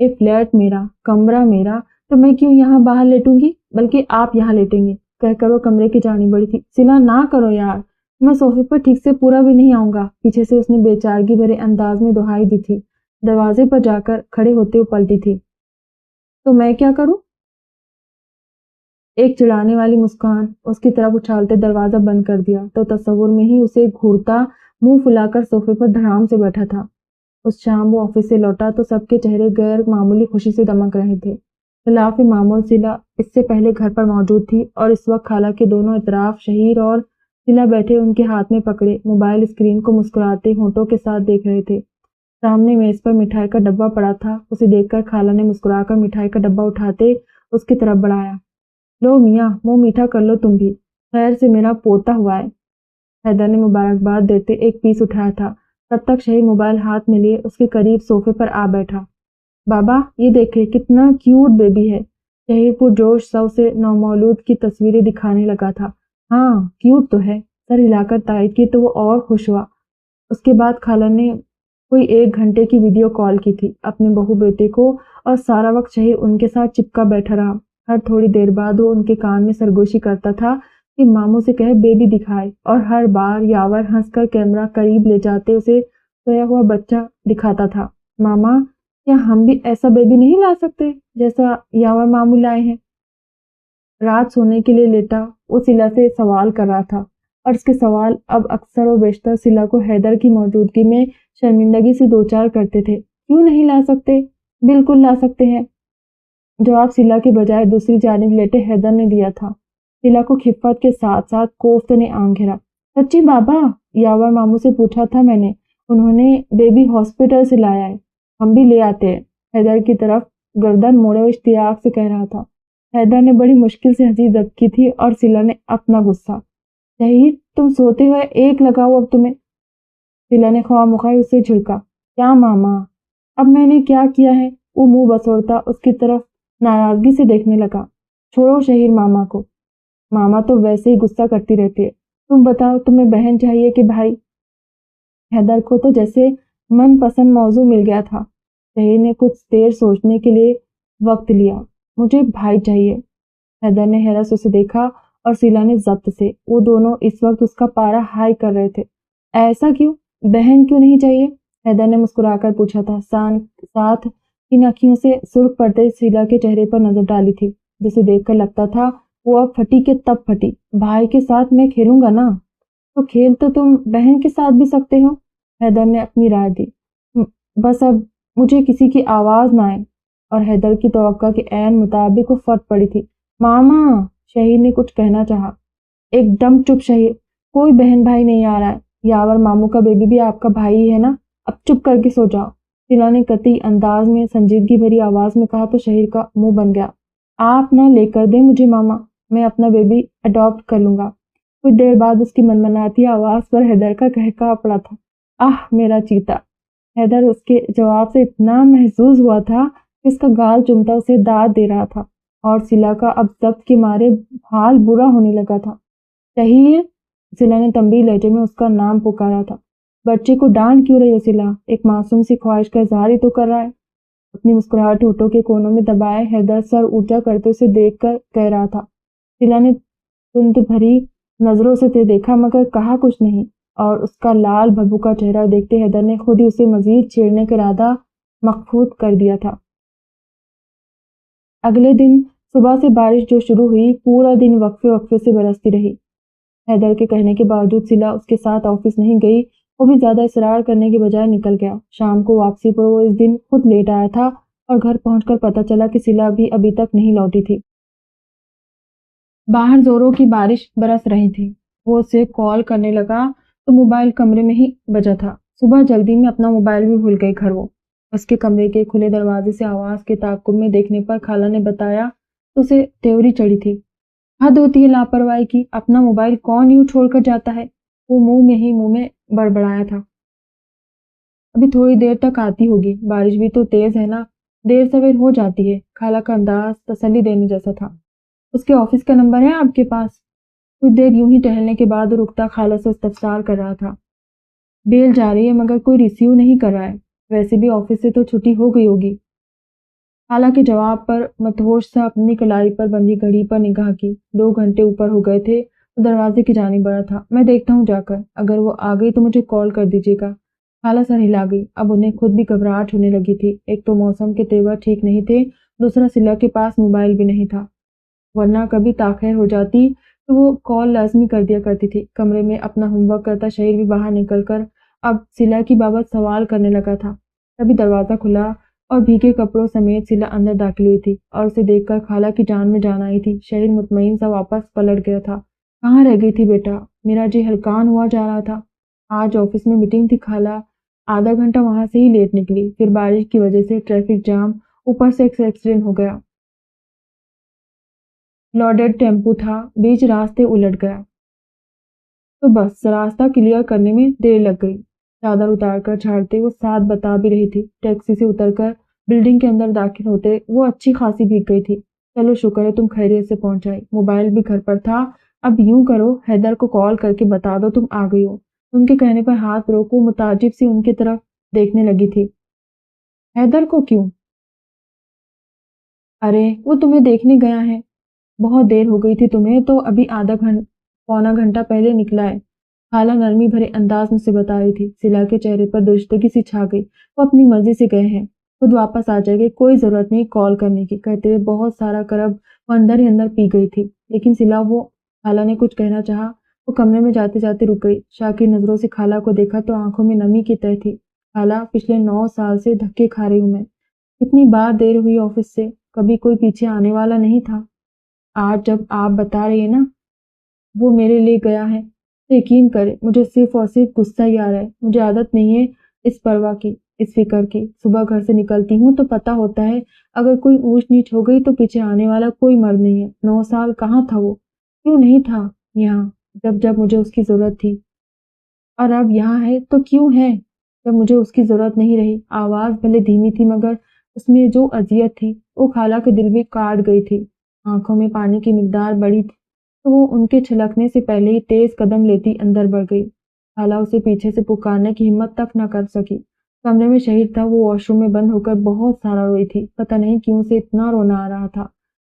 یہ فلیٹ میرا، کمرہ میرا، تو میں کیوں یہاں باہر لیٹوں گی، بلکہ آپ یہاں لیٹیں گے، کہہ کر وہ کمرے کی جانب بڑھی تھی۔ صلہ نہ کرو یار، میں صوفے پر ٹھیک سے پورا بھی نہیں آؤں گا، پیچھے سے اس نے بے چارگی بھرے انداز میں دہائی دی تھی۔ دروازے پر جا کر کھڑے ہوتے ہوئے پلٹی تھی۔ تو میں کیا کروں؟ ایک چڑھانے والی مسکان اس کی طرف اچھالتے دروازہ بند کر دیا تو تصور میں ہی اسے گھورتا منہ پھلا کر صوفے پر دھڑام سے بیٹھا تھا۔ اس شام وہ آفس سے لوٹا تو سب کے چہرے غیر معمولی خوشی سے دمک رہے تھے۔ خلاف معمول صلہ اس سے پہلے گھر پر موجود تھی اور اس وقت خالہ کے دونوں اطراف شہیر اور صلہ بیٹھے ان کے ہاتھ میں پکڑے موبائل اسکرین کو مسکراتے ہونٹوں کے ساتھ دیکھ رہے تھے۔ سامنے میز پر مٹھائی کا ڈبہ پڑا تھا، اسے دیکھ کر خالہ نے مسکرا کر مٹھائی کا ڈبہ اٹھاتے اس کی طرف بڑھایا۔ لو میاں، منہ میٹھا کر لو تم بھی، خیر سے میرا پوتا ہوا ہے۔ حیدر نے مبارکباد دیتے ایک پیس اٹھایا تھا، تب تک شہیر موبائل ہاتھ میں لیے اس کے قریب صوفے پر آ بیٹھا۔ بابا یہ دیکھے کتنا کیوٹ بیبی ہے۔ شہیر پرجوش سا اسے نومولود کی تصویریں دکھانے لگا تھا۔ ہاں کیوٹ تو ہے، سر ہلا کر تائید کی تو وہ اور خوش ہوا۔ اس کے بعد خالہ نے کوئی 1 گھنٹے کی ویڈیو کال کی تھی اپنے بہو بیٹے کو، اور سارا وقت شہیر ان کے ساتھ چپکا بیٹھا رہا۔ ہر تھوڑی دیر بعد وہ ان کے کان میں سرگوشی کرتا تھا کہ ماموں سے کہے بیبی دکھائے، اور ہر بار یاور ہنس کر کیمرہ قریب لے جاتے اسے سویا ہوا بچہ دکھاتا تھا۔ ماما کیا ہم بھی ایسا بیبی نہیں لا سکتے جیسا یاور ماموں لائے ہیں؟ رات سونے کے لیے لیٹا وہ صلہ سے سوال کر رہا تھا، اور اس کے سوال اب اکثر و بیشتر صلہ کو حیدر کی موجودگی میں شرمندگی سے دوچار کرتے تھے۔ کیوں نہیں لا سکتے؟ بالکل لا سکتے ہیں، جواب صلہ کے بجائے دوسری جانب لیٹے حیدر نے دیا تھا۔ صلہ کو خفت کے ساتھ ساتھ کوفت نے آن گھیرا۔ سچی بابا؟ یاور ماموں سے پوچھا تھا میں نے، انہوں نے بیبی ہاسپٹل سے لایا ہے، ہم بھی لے آتے ہیں، حیدر کی طرف گردن موڑے ہوئے اشتیاق سے کہہ رہا تھا۔ حیدر نے بڑی مشکل سے ہنسی ضبط کی تھی اور صلہ نے اپنا غصہ۔ شہید تم سوتے ہوئے ایک لگاؤ اب تمہیں۔ صلہ نے خواہ مخواہ اس سے جھڑکا۔ کیا ماما؟ اب میں نے کیا کیا ہے؟ وہ منہ بسوڑتا اس کی طرف ناراضگی سے دیکھنے لگا۔ چھوڑو شہیر ماما کو، ماما تو ویسے ہی غصہ کرتی رہتی ہے، تم بتاؤ تمہیں بہن چاہیے کہ بھائی؟ حیدر کو تو جیسے من پسند موضوع مل گیا تھا۔ شہیر نے کچھ دیر سوچنے کے لیے وقت لیا۔ مجھے بھائی چاہیے۔ حیدر نے حیرت سے اسے دیکھا اور صلہ نے ضبط سے، وہ دونوں اس وقت اس کا پارا ہائی کر رہے تھے۔ ایسا کیوں؟ بہن کیوں نہیں چاہیے؟ حیدر نے مسکرا کر پوچھا تھا، ساتھ ان اکھیوں سے سرخ پڑتے صلہ کے چہرے پر نظر ڈالی تھی، جسے دیکھ کر لگتا تھا وہ اب پھٹی کے تب پھٹی۔ بھائی کے ساتھ میں کھیلوں گا نا، تو کھیل تو تم بہن کے ساتھ بھی سکتے ہو، حیدر نے اپنی رائے دی۔ بس اب مجھے کسی کی آواز نہ آئے، اور حیدر کی توقع کے عین مطابق وہ پھٹ پڑی تھی۔ ماما، شہیر نے کچھ کہنا چاہا۔ ایک دم چپ شہیر، کوئی بہن بھائی نہیں آ رہا ہے، یاور ماموں کا بیبی بھی آپ کا بھائی ہی ہے نا، اب چپ کر کے سو جاؤ۔ صلہ نے قطعی انداز میں سنجیدگی بھری آواز میں کہا تو شہیر کا منہ بن گیا۔ آپ نہ لے کر دیں مجھے ماما، میں اپنا بیبی اڈاپٹ کر لوں گا۔ کچھ دیر بعد اس کی منمناتی آواز پر حیدر کا قہقہا پڑا تھا۔ آہ میرا چیتا۔ حیدر اس کے جواب سے اتنا محظوظ ہوا تھا کہ اس کا گال چومتا اسے داد دے رہا تھا، اور صلہ کا اب ضبط کے مارے حال برا ہونے لگا تھا۔ صحیح ہے، صلہ نے تنبیہ لہجے میں اس کا نام پکارا تھا۔ بچے کو ڈانٹ کیوں رہی ہو صلہ؟ ایک معصوم سی خواہش کا اظہار ہی تو کر رہا ہے۔ اپنی مسکراہٹ ہونٹوں کے کونوں میں دبائے حیدر سر اونچا کرتے اسے دیکھ کر کہہ رہا تھا۔ صلہ نے تند بھری نظروں سے دیکھا مگر کہا کچھ نہیں، اور اس کا لال بھبو کا چہرہ دیکھتے حیدر نے خود ہی اسے مزید چھیڑنے کا ارادہ مکفوت کر دیا تھا۔ اگلے دن صبح سے بارش جو شروع ہوئی پورا دن وقفے وقفے سے برستی رہی۔ حیدر کے کہنے کے باوجود صلہ اس کے ساتھ آفس نہیں گئی، وہ بھی زیادہ اصرار کرنے کے بجائے نکل گیا۔ شام کو واپسی پر وہ اس دن خود لیٹ آیا تھا، اور گھر پہنچ کر پتہ چلا کہ صلہ بھی ابھی تک نہیں لوٹی تھی۔ باہر زوروں کی بارش برس رہی تھی۔ وہ اسے کال کرنے لگا تو موبائل کمرے میں ہی بجا تھا۔ صبح جلدی میں اپنا موبائل بھی بھول گئی گھر وہ۔ اس کے کمرے کے کھلے دروازے سے آواز کے تعاقب میں دیکھنے پر خالہ نے بتایا تو اسے تیوری چڑھی تھی۔ حد ہوتی ہے لاپرواہی کی، اپنا موبائل کون یوں چھوڑ کر جاتا ہے؟ وہ منہ میں بڑبڑایا تھا۔ ابھی تھوڑی دیر تک آتی ہوگی، بارش بھی تو تیز ہے نا، دیر سویر ہو جاتی ہے۔ خالہ کا انداز تسلی دینے جیسا تھا۔ اس کے آفس کا نمبر ہے آپ کے پاس؟ کچھ دیر یوں ہی ٹہلنے کے بعد رکتا خالہ سے استفسار کر رہا تھا۔ بیل جا رہی ہے مگر کوئی ریسیو نہیں کر رہا ہے، ویسے بھی آفس سے تو چھٹی ہو گئی ہوگی۔ خالہ کے جواب پر مدہوش سا اپنی کلائی پر بندھی گھڑی پر نگاہ کی۔ 2 گھنٹے اوپر ہو گئے تھے۔ وہ دروازے کی جانب بڑھا تھا۔ میں دیکھتا ہوں جا کر، اگر وہ آ گئی تو مجھے کال کر دیجیے گا۔ خالہ سر ہلا گئی۔ اب انہیں خود بھی گھبراہٹ ہونے لگی تھی۔ ایک تو موسم کے تیور ٹھیک نہیں تھے، دوسرا صلہ کے پاس موبائل بھی نہیں تھا، ورنہ کبھی تاخیر ہو جاتی تو وہ کال لازمی کر دیا کرتی تھی۔ کمرے میں اپنا ہوم ورک کرتا شہر بھی باہر نکل کر اب صلہ کی بابت سوال کرنے لگا تھا۔ تبھی دروازہ کھلا اور بھیگے کپڑوں سمیت صلہ اندر داخل ہوئی تھی اور اسے دیکھ کر خالہ کی جان میں جان آئی تھی۔ شہر مطمئن سا واپس پلٹ گیا تھا۔ کہاں رہ گئی تھی بیٹا؟ میرا جی ہلکان ہوا جا رہا تھا۔ آج آفس میں میٹنگ تھی خالہ، آدھا گھنٹہ وہاں سے ہی لیٹ نکلی، پھر بارش کی وجہ سے ٹریفک جام، اوپر سے ایک ایکسیڈنٹ ہو گیا۔ لوڈڈ ٹیمپو تھا، بیچ راستے الٹ گیا تو بس راستہ کلیئر کرنے میں دیر لگ گئی۔ چادر اتار کر جھاڑتے وہ ساتھ بتا بھی رہی تھی۔ ٹیکسی سے اتر کر بلڈنگ کے اندر داخل ہوتے وہ اچھی خاصی بھیگ گئی تھی۔ چلو شکر ہے تم خیریت سے پہنچ آئی، موبائل بھی گھر پر تھا۔ اب یوں کرو، حیدر کو کال کر کے بتا دو تم آ گئی ہو۔ ان کے کہنے پر ہاتھ روک وہ متعجب سی ان کی طرف دیکھنے لگی تھی۔ حیدر کو کیوں؟ ارے وہ تمہیں دیکھنے گیا ہے، بہت دیر ہو گئی تھی تمہیں تو ابھی پونا گھنٹہ پہلے نکلا ہے۔ خالہ نرمی بھرے انداز میں سے بتا رہی تھی۔ صلہ کے چہرے پر درشتگی سی چھا گئی۔ وہ اپنی مرضی سے گئے ہیں، خود واپس آ جائے گے، کوئی ضرورت نہیں کال کرنے کی، کہتے ہوئے بہت سارا کرب وہ اندر ہی اندر پی گئی تھی۔ لیکن خالہ نے کچھ کہنا چاہا، وہ کمرے میں جاتے جاتے رک گئی۔ شاکر نظروں سے خالہ کو دیکھا تو آنکھوں میں نمی کی تہ تھی۔ خالہ پچھلے 9 سال سے دھکے کھا رہی ہوں میں، کتنی بار دیر ہوئی آفس سے، کبھی کوئی پیچھے آنے والا نہیں تھا۔ آج جب آپ بتا رہی ہیں نا وہ میرے لے گیا ہے تو یقین کرے مجھے صرف اور صرف غصہ ہی آ رہا ہے۔ مجھے عادت نہیں ہے اس پرواہ کی، اس فکر کی۔ صبح گھر سے نکلتی ہوں تو پتہ ہوتا ہے اگر کوئی اونچ نیچ ہو گئی تو پیچھے آنے والا کوئی مرد نہیں ہے۔ 9 سال کہاں تھا وہ؟ کیوں نہیں تھا یہاں جب جب مجھے اس کی ضرورت تھی؟ اور اب یہاں ہے تو کیوں ہے جب مجھے اس کی ضرورت نہیں رہی؟ آواز بھلے دھیمی تھی مگر اس میں جو اذیت تھی وہ خالہ کے دل بھی کاٹ گئی تھی۔ آنکھوں میں پانی کی مقدار بڑی تھی تو وہ ان کے چھلکنے سے پہلے ہی تیز قدم لیتی اندر بڑھ گئی۔ خالہ اسے پیچھے سے پکارنے کی ہمت تک نہ کر سکی۔ کمرے میں شہر تھا، وہ واش روم میں بند ہو کر بہت سارا روئی تھی، پتہ نہیں کیوں سے اتنا رونا آ رہا تھا۔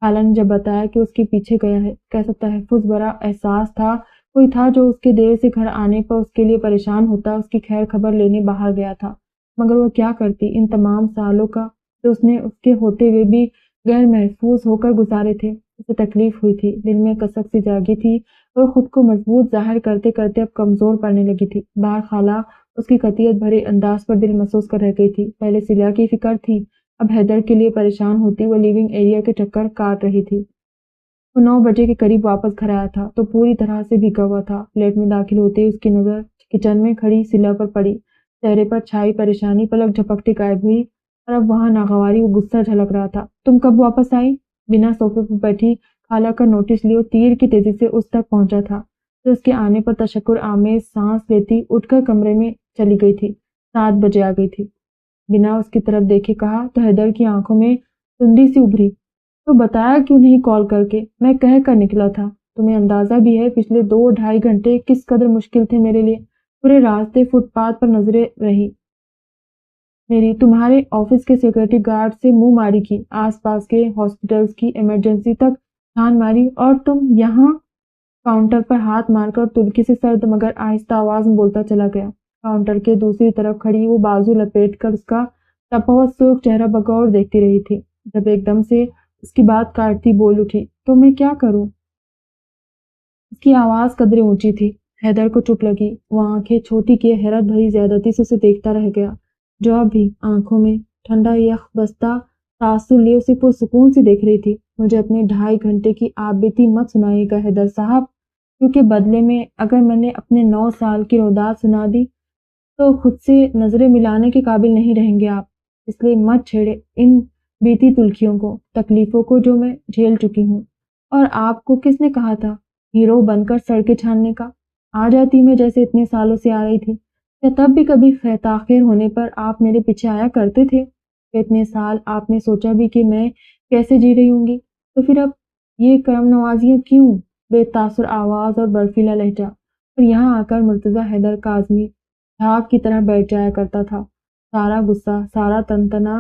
خالہ نے جب بتایا کہ اس کے پیچھے گیا ہے، کیسا تحفظ بھرا احساس تھا، کوئی تھا جو اس کے دیر سے گھر آنے پر اس کے لیے پریشان ہوتا، اس کی خیر خبر لینے باہر گیا تھا، مگر وہ کیا کرتی ان تمام سالوں کا جو اس نے اس کے ہوتے ہوئے بھی غیر محفوظ ہو کر گزارے تھے۔ اسے تکلیف ہوئی تھی، دل میں کسک سی جاگی تھی اور خود کو مضبوط ظاہر کرتے کرتے اب کمزور پڑنے لگی تھی۔ باہر خالہ اس کی قطعیت بھرے انداز پر دل محسوس کر رہ گئی تھی۔ پہلے صلہ کی فکر تھی، اب حیدر کے لیے پریشان ہوتی وہ لیونگ ایریا کے چکر کاٹ رہی تھی۔ وہ 9 بجے کے قریب واپس گھر آیا تھا تو پوری طرح سے بھیگا ہوا تھا۔ فلیٹ میں داخل ہوتے ہی اس کی نظر کچن میں کھڑی صلہ پر پڑی۔ چہرے پر چھائی پریشانی پلک جھپکتے غائب ہوئی اور اب وہاں ناگواری و غصہ جھلک رہا تھا۔ تم کب واپس آئی؟ بنا صوفے پر بیٹھی خالہ کا نوٹس لیے تیر کی تیزی سے اس تک پہنچا تھا جو اس کے آنے پر تشکر آمیز سانس لیتی اٹھ کر کمرے میں چلی گئی تھی۔ 7 بجے آ گئی تھی۔ بنا اس کی طرف دیکھے کہا تو حیدر کی آنکھوں میں تندی سی ابھری۔ تو بتایا کیوں نہیں کال کر کے؟ میں کہہ کر نکلا تھا۔ تمہیں اندازہ بھی ہے پچھلے 2-2.5 گھنٹے کس قدر مشکل تھے میرے لیے؟ پورے راستے فٹ پاتھ پر نظریں رہی میری، تمہارے آفس کے سیکورٹی گارڈ سے منہ ماری کی، آس پاس کے ہاسپٹلز کی ایمرجنسی تک چھان ماری، اور تم یہاں؟ کاؤنٹر پر ہاتھ مار کر تلخی سے سرد مگر آہستہ آواز میں بولتا چلا گیا۔ کاؤنٹر کے دوسری طرف کھڑی وہ بازو لپیٹ کر اس کا تپا ہوا سرخ چہرہ بغور دیکھتی رہی تھی، جب ایک دم سے اس کی بات کاٹتی بول اٹھی، تو میں کیا کروں؟ اس کی آواز قدرے اونچی تھی۔ حیدر کو چپ لگی، وہ آنکھیں چھوٹی کیے حیرت بھری زیادتی سے اسے دیکھتا رہ گیا، جو اب بھی آنکھوں میں ٹھنڈا یخ بستہ تاثر لیے اسے پرسکون سی دیکھ رہی تھی۔ مجھے اپنے 2.5 گھنٹے کی آپ بیتی مت سنائیے گا حیدر صاحب، کیونکہ بدلے میں اگر میں نے اپنے 9 سال کی روداد سنا دی تو خود سے نظریں ملانے کے قابل نہیں رہیں گے آپ، اس لیے مت چھیڑے ان بیتی تلخیوں کو، تکلیفوں کو جو میں جھیل چکی ہوں۔ اور آپ کو کس نے کہا تھا ہیرو بن کر سڑکیں چھاننے کا؟ آ جاتی میں جیسے اتنے سالوں سے آ رہی تھی، یا تب بھی کبھی تاخیر ہونے پر آپ میرے پیچھے آیا کرتے تھے؟ کہ اتنے سال آپ نے سوچا بھی کہ میں کیسے جی رہی ہوں گی؟ تو پھر اب یہ کرم نوازیاں کیوں؟ بے تاثر آواز اور برفیلا لہجہ، اور یہاں آ کر مرتضی حیدر کاظمی جھاگ کی طرح بیٹھ جایا کرتا تھا۔ سارا غصہ، سارا تنتنا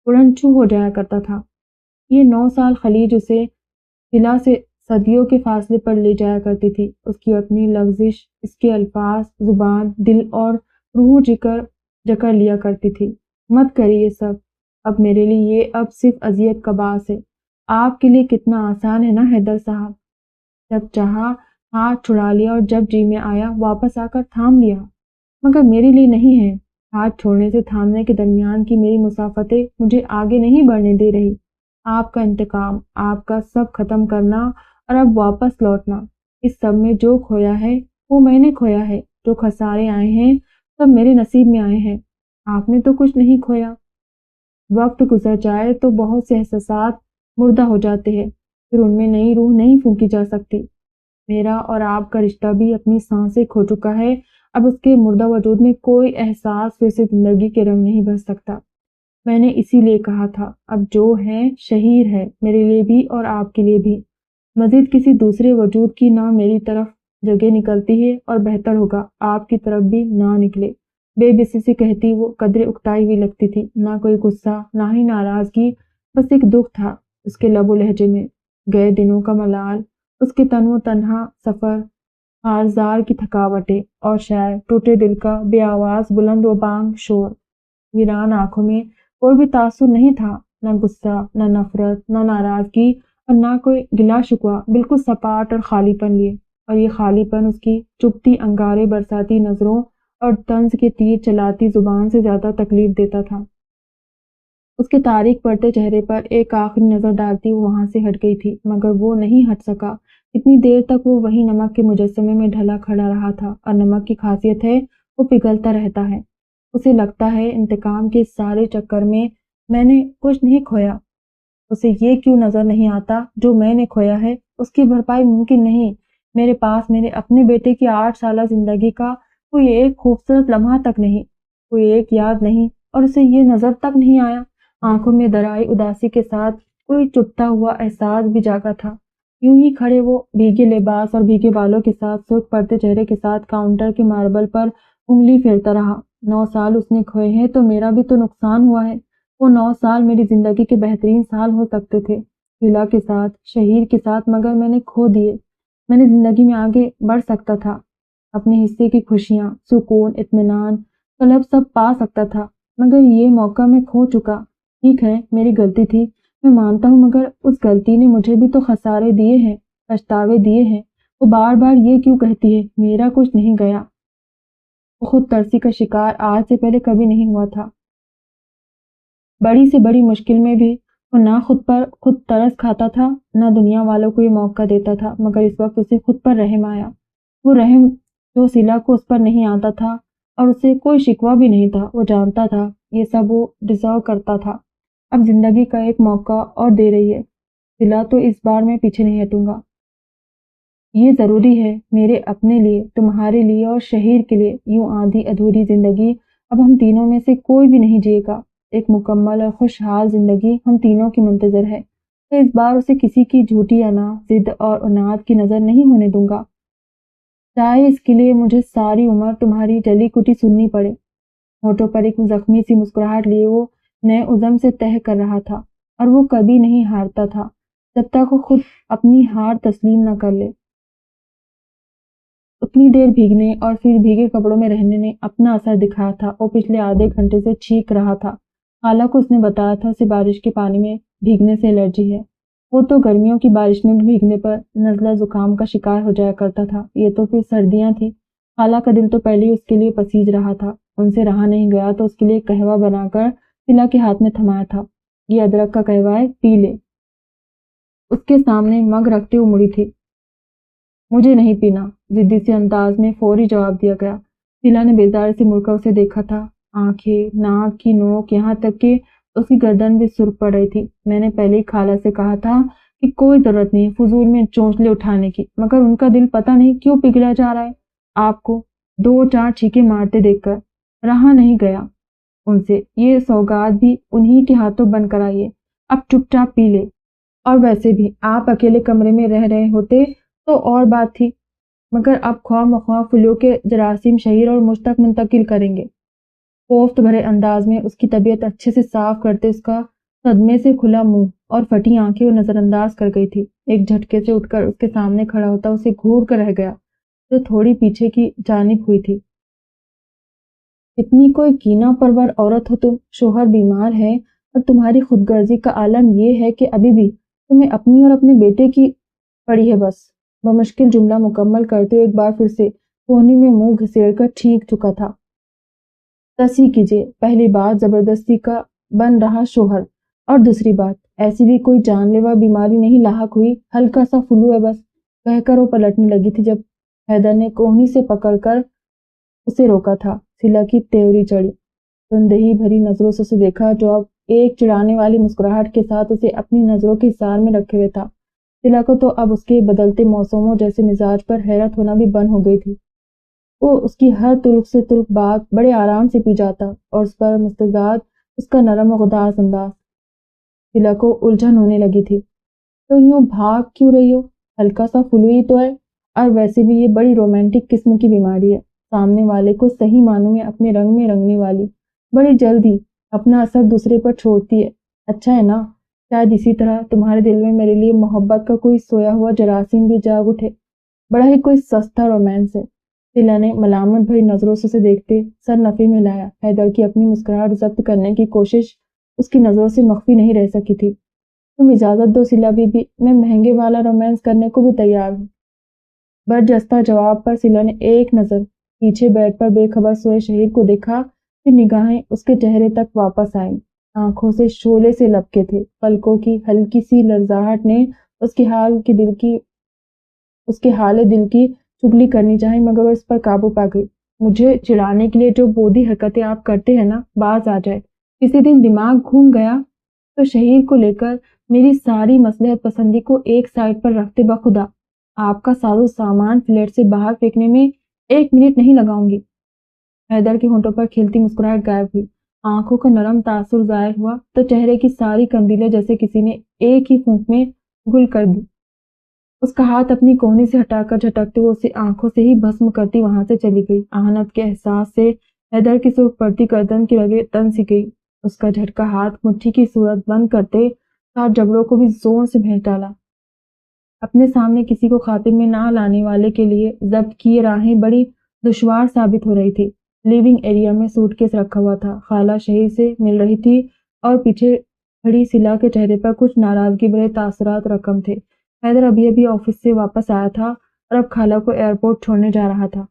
اڑن چھو ہو جایا کرتا تھا۔ یہ 9 سال خلیج اسے قلعہ سے صدیوں کے فاصلے پر لے جایا کرتی تھی۔ اس کی اپنی لغزش اس کے الفاظ، زبان، دل اور روح جکر لیا کرتی تھی۔ مت کریے یہ سب، اب میرے لیے یہ اب صرف اذیت کا باعث ہے۔ آپ کے لیے کتنا آسان ہے نا حیدر صاحب، جب چاہا ہاتھ چھڑا لیا اور جب جی میں آیا واپس آ کر تھام لیا، مگر میرے لیے نہیں ہے۔ ہاتھ چھوڑنے سے تھامنے کے درمیان کی میری مسافتیں مجھے آگے نہیں بڑھنے دے رہی۔ آپ کا انتقام، آپ کا سب ختم کرنا اور اب واپس لوٹنا، اس سب میں جو کھویا ہے وہ میں نے کھویا ہے، جو خسارے آئے ہیں سب میرے نصیب میں آئے ہیں۔ آپ نے تو کچھ نہیں کھویا۔ وقت گزر جائے تو بہت سے احساسات مردہ ہو جاتے ہیں، پھر ان میں نئی روح نہیں پھونکی جا سکتی۔ میرا اور آپ کا رشتہ بھی اپنی سانسیں کھو چکا ہے، اب اس کے مردہ وجود میں کوئی احساس پھر سے زندگی کے رنگ نہیں بھر سکتا۔ میں نے اسی لیے کہا تھا، اب جو ہے شہیر ہے، میرے لیے بھی اور آپ کے لیے بھی۔ مزید کسی دوسرے وجود کی نہ میری طرف جگہ نکلتی ہے اور بہتر ہوگا آپ کی طرف بھی نہ نکلے۔ بے بسی سے کہتی وہ قدرے اکتائی ہوئی لگتی تھی، نہ کوئی غصہ نہ ہی ناراضگی، بس ایک دکھ تھا اس کے لب و لہجے میں، گئے دنوں کا ملال، اس کے تن و تنہا سفر، ہارزار کی تھکاوٹیں اور شاید ٹوٹے دل کا بے آواز بلند و بانگ شور۔ ویران آنکھوں میں کوئی بھی تاثر نہیں تھا، نہ غصہ، نہ نفرت، نہ ناراضگی اور نہ کوئی گلا شکوہ، بالکل سپاٹ اور خالی پن لیے، اور یہ خالی پن اس کی چبھتی انگارے برساتی نظروں اور طنز کے تیر چلاتی زبان سے زیادہ تکلیف دیتا تھا۔ اس کے تاریک پڑتے چہرے پر ایک آخری نظر ڈالتی وہ وہاں سے ہٹ گئی تھی، مگر وہ نہیں ہٹ سکا۔ اتنی دیر تک وہ وہی نمک کے مجسمے میں ڈھلا کھڑا رہا تھا، اور نمک کی خاصیت ہے وہ پگھلتا رہتا ہے۔ اسے لگتا ہے انتقام کے سارے چکر میں نے کچھ نہیں کھویا۔ اسے یہ کیوں نظر نہیں آتا جو میں نے کھویا ہے اس کی بھرپائی ممکن نہیں۔ میرے پاس میرے اپنے بیٹے کی 8 سالہ زندگی کا کوئی ایک خوبصورت لمحہ تک نہیں، کوئی ایک یاد نہیں، اور اسے یہ نظر تک نہیں آیا۔ آنکھوں میں درائی اداسی کے ساتھ کوئی چبھتا ہوا احساس بھی جاگا تھا۔ یوں ہی کھڑے وہ بھیگے لباس اور بھیگے بالوں کے ساتھ سرخ پڑتے چہرے کے ساتھ کاؤنٹر کے ماربل پر انگلی پھیرتا رہا۔ 9 سال اس نے کھوئے ہیں تو میرا بھی تو نقصان ہوا ہے۔ وہ 9 سال میری زندگی کے بہترین سال ہو سکتے تھے، قلعہ کے ساتھ، شہیر کے ساتھ، مگر میں نے کھو دیے۔ میں نے زندگی میں آگے بڑھ سکتا تھا، اپنے حصے کی خوشیاں، سکون، اطمینان، طلب سب پا سکتا تھا، مگر یہ موقع میں کھو چکا۔ ٹھیک ہے میری غلطی تھی، میں مانتا ہوں، مگر اس غلطی نے مجھے بھی تو خسارے دیے ہیں، پچھتاوے دیے ہیں۔ وہ بار بار یہ کیوں کہتی ہے میرا کچھ نہیں گیا؟ وہ خود ترسی کا شکار آج سے پہلے کبھی نہیں ہوا تھا۔ بڑی سے بڑی مشکل میں بھی وہ نہ خود پر خود ترس کھاتا تھا، نہ دنیا والوں کو یہ موقع دیتا تھا، مگر اس وقت اسے خود پر رحم آیا۔ وہ رحم جو صلہ کو اس پر نہیں آتا تھا، اور اسے کوئی شکوہ بھی نہیں تھا۔ وہ جانتا تھا یہ سب وہ ڈیزرو کرتا تھا۔ اب زندگی کا ایک موقع اور دے رہی ہے، صلہ تو اس بار میں پیچھے نہیں ہٹوں گا۔ یہ ضروری ہے میرے اپنے لیے، تمہارے لیے اور شہیر کے لیے۔ یوں آدھی ادھوری زندگی اب ہم تینوں میں سے کوئی بھی نہیں جیے گا۔ ایک مکمل اور خوشحال زندگی ہم تینوں کی منتظر ہے۔ تو اس بار اسے کسی کی جھوٹی انا، ضد اور عناد کی نظر نہیں ہونے دوں گا، چاہے اس کے لیے مجھے ساری عمر تمہاری جلی کٹی سننی پڑے۔ ہونٹوں پر ایک زخمی سی مسکراہٹ لیے وہ نئے عزم سے تہہ کر رہا تھا، اور وہ کبھی نہیں ہارتا تھا جب تک وہ خود اپنی ہار تسلیم نہ کر لے۔ اتنی دیر بھیگنے اور پھر بھیگے کپڑوں میں رہنے نے اپنا اثر دکھایا تھا۔ وہ پچھلے آدھے گھنٹے سے چھینک رہا تھا۔ خالہ کو اس نے بتایا تھا اسے بارش کے پانی میں بھیگنے سے الرجی ہے۔ وہ تو گرمیوں کی بارش میں بھیگنے پر نزلہ زکام کا شکار ہو جایا کرتا تھا، یہ تو پھر سردیاں تھیں۔ خالہ کا دل تو پہلے ہی اس کے لیے پسیج رہا تھا۔ ان سے رہا نہیں گیا تو اس کے لیے قہوہ بنا کر صلہ کے ہاتھ میں تھمایا تھا۔ یہ ادرک کا قہوہ ہے، پی لے۔ اس کے سامنے مگ رکھتے ہوئے مڑی تھی۔ مجھے نہیں پینا، ضدی سے انداز میں فوری جواب دیا گیا۔ صلہ نے بیزار سے مڑ کر اسے دیکھا تھا، آنکھیں، ناک کی نوک، یہاں تک کہ اس کی گردن بھی سرخ پڑ رہی تھی۔ میں نے پہلے ہی خالہ سے کہا تھا کہ کوئی ضرورت نہیں فضول میں چونچلے اٹھانے کی، مگر ان کا دل پتہ نہیں کیوں پگھلا جا رہا ہے۔ آپ کو 2-4 چھینکیں مارتے دیکھ کر رہا نہیں گیا ان سے۔ یہ سوگات بھی انہی کے ہاتھوں بن کر آئیے، اب چپ چاپ پی لے۔ اور ویسے بھی آپ اکیلے کمرے میں رہ رہے ہوتے تو اور بات تھی، مگر اب خواہ مخواہ فلو کے جراثیم شہیر اور مجھ تک منتقل کریں گے۔ کوفت بھرے انداز میں اس کی طبیعت اچھے سے صاف کرتے اس کا صدمے سے کھلا منہ اور پھٹی آنکھیں وہ نظر انداز کر گئی تھی۔ ایک جھٹکے سے اٹھ کر اس کے سامنے کھڑا ہوتا اسے گھور کر رہ گیا جو تھوڑی پیچھے کی جانب ہوئی تھی۔ اتنی کوئی کینہ پرور عورت ہو تم، شوہر بیمار ہے اور تمہاری خود غرضی کا عالم یہ ہے کہ ابھی بھی تمہیں اپنی اور اپنے بیٹے کی پڑی ہے بس۔ بمشکل جملہ مکمل کرتے ہوئے ایک بار پھر سے کوہنی میں منہ گھسیڑ کر ٹھیک چکا تھا۔ تصحیح کیجیے، پہلی بات زبردستی کا بن رہا شوہر، اور دوسری بات ایسی بھی کوئی جان لیوا بیماری نہیں لاحق ہوئی، ہلکا سا فلو ہے بس، کہہ کر وہ پلٹنے لگی تھی جب حیدر نے کوہنی سے پکڑ کر اسے روکا تھا۔ سلا کی تیوری چڑھی، تندہی بھری نظروں سے اسے دیکھا جو اب ایک چڑھانے والی مسکراہٹ کے ساتھ اسے اپنی نظروں کے حصار میں رکھے ہوئے تھا۔ سلا کو تو اب اس کے بدلتے موسموں جیسے مزاج پر حیرت ہونا بھی بند ہو گئی تھی۔ وہ اس کی ہر تلخ سے تلخ بات بڑے آرام سے پی جاتا اور اس پر مستزاد اس کا نرم و غداز انداز۔ سلا کو الجھن ہونے لگی تھی۔ تو یوں بھاگ کیوں رہی ہو؟ ہلکا سا فلو ہی تو ہے، اور ویسے بھی یہ بڑی رومانٹک قسم کی بیماری ہے، سامنے والے کو صحیح معنوں میں اپنے رنگ میں رنگنے والی، بڑی جلدی اپنا اثر دوسرے پر چھوڑتی ہے۔ اچھا ہے نا، شاید اسی طرح تمہارے دل میں میرے لیے محبت کا کوئی سویا ہوا جراثیم بھی جاگ اٹھے۔ بڑا ہی کوئی سستا رومانس ہے۔ سلا نے ملامت بھری نظروں سے اسے دیکھتے سر نفی میں لایا۔ حیدر کی اپنی مسکراہٹ ضبط کرنے کی کوشش اس کی نظروں سے مخفی نہیں رہ سکی تھی۔ تم اجازت دو سلا بی بی، میں مہنگے والا رومانس کرنے کو بھی تیار ہوں۔ برجستہ جواب پر سلا نے ایک نظر پیچھے بیٹھ پر بے خبر سوئے شہیر کو دیکھا، پھر نگاہیں اس کے چہرے تک واپس آئیں۔ آنکھوں سے شعلے سے لپکے تھے، پلکوں کی ہلکی سی لرزاہٹ نے اس کے حال دل کی چگلی کرنی چاہی مگر وہ اس پر قابو پا گئی۔ مجھے چڑھانے کے لیے جو بودھی حرکتیں آپ کرتے ہیں نا، باز آ جائے۔ کسی دن دماغ گھوم گیا تو شہیر کو لے کر میری ساری مصلحت پسندی کو ایک سائڈ پر رکھتے بخدا آپ کا ساز و سامان فلیٹ سے باہر پھینکنے میں 1 منٹ نہیں لگاؤں گی۔ حیدر کے ہونٹوں پر کھلتی مسکراہٹ غائب ہوئی، آنکھوں کا نرم تاثر ظاہر ہوا تو چہرے کی ساری کندیلیں جیسے کسی نے ایک ہی پھونک میں گل کر دی۔ اس کا ہاتھ اپنی کوہنی سے ہٹا کر جھٹکتے ہوئے اسے آنکھوں سے ہی بھسم کرتی وہاں سے چلی گئی۔ آہنت کے احساس سے حیدر کی سرخ پڑتی گردن کی رگیں تن سی گئی۔ اس کا جھٹکا ہاتھ مٹھی کی صورت بند کرتے ساتھ جبڑوں کو بھی زور سے بھینچ ڈالا۔ اپنے سامنے کسی کو خاطر میں نہ لانے والے کے لیے ضبط کی راہیں بڑی دشوار ثابت ہو رہی تھی۔ لیونگ ایریا میں سوٹ کیس رکھا ہوا تھا، خالہ شہیر سے مل رہی تھی اور پیچھے کھڑی سلا کے چہرے پر کچھ ناراضگی بھرے تاثرات رقم تھے۔ حیدر ابھی آفس سے واپس آیا تھا اور اب خالہ کو ایئرپورٹ چھوڑنے جا رہا تھا۔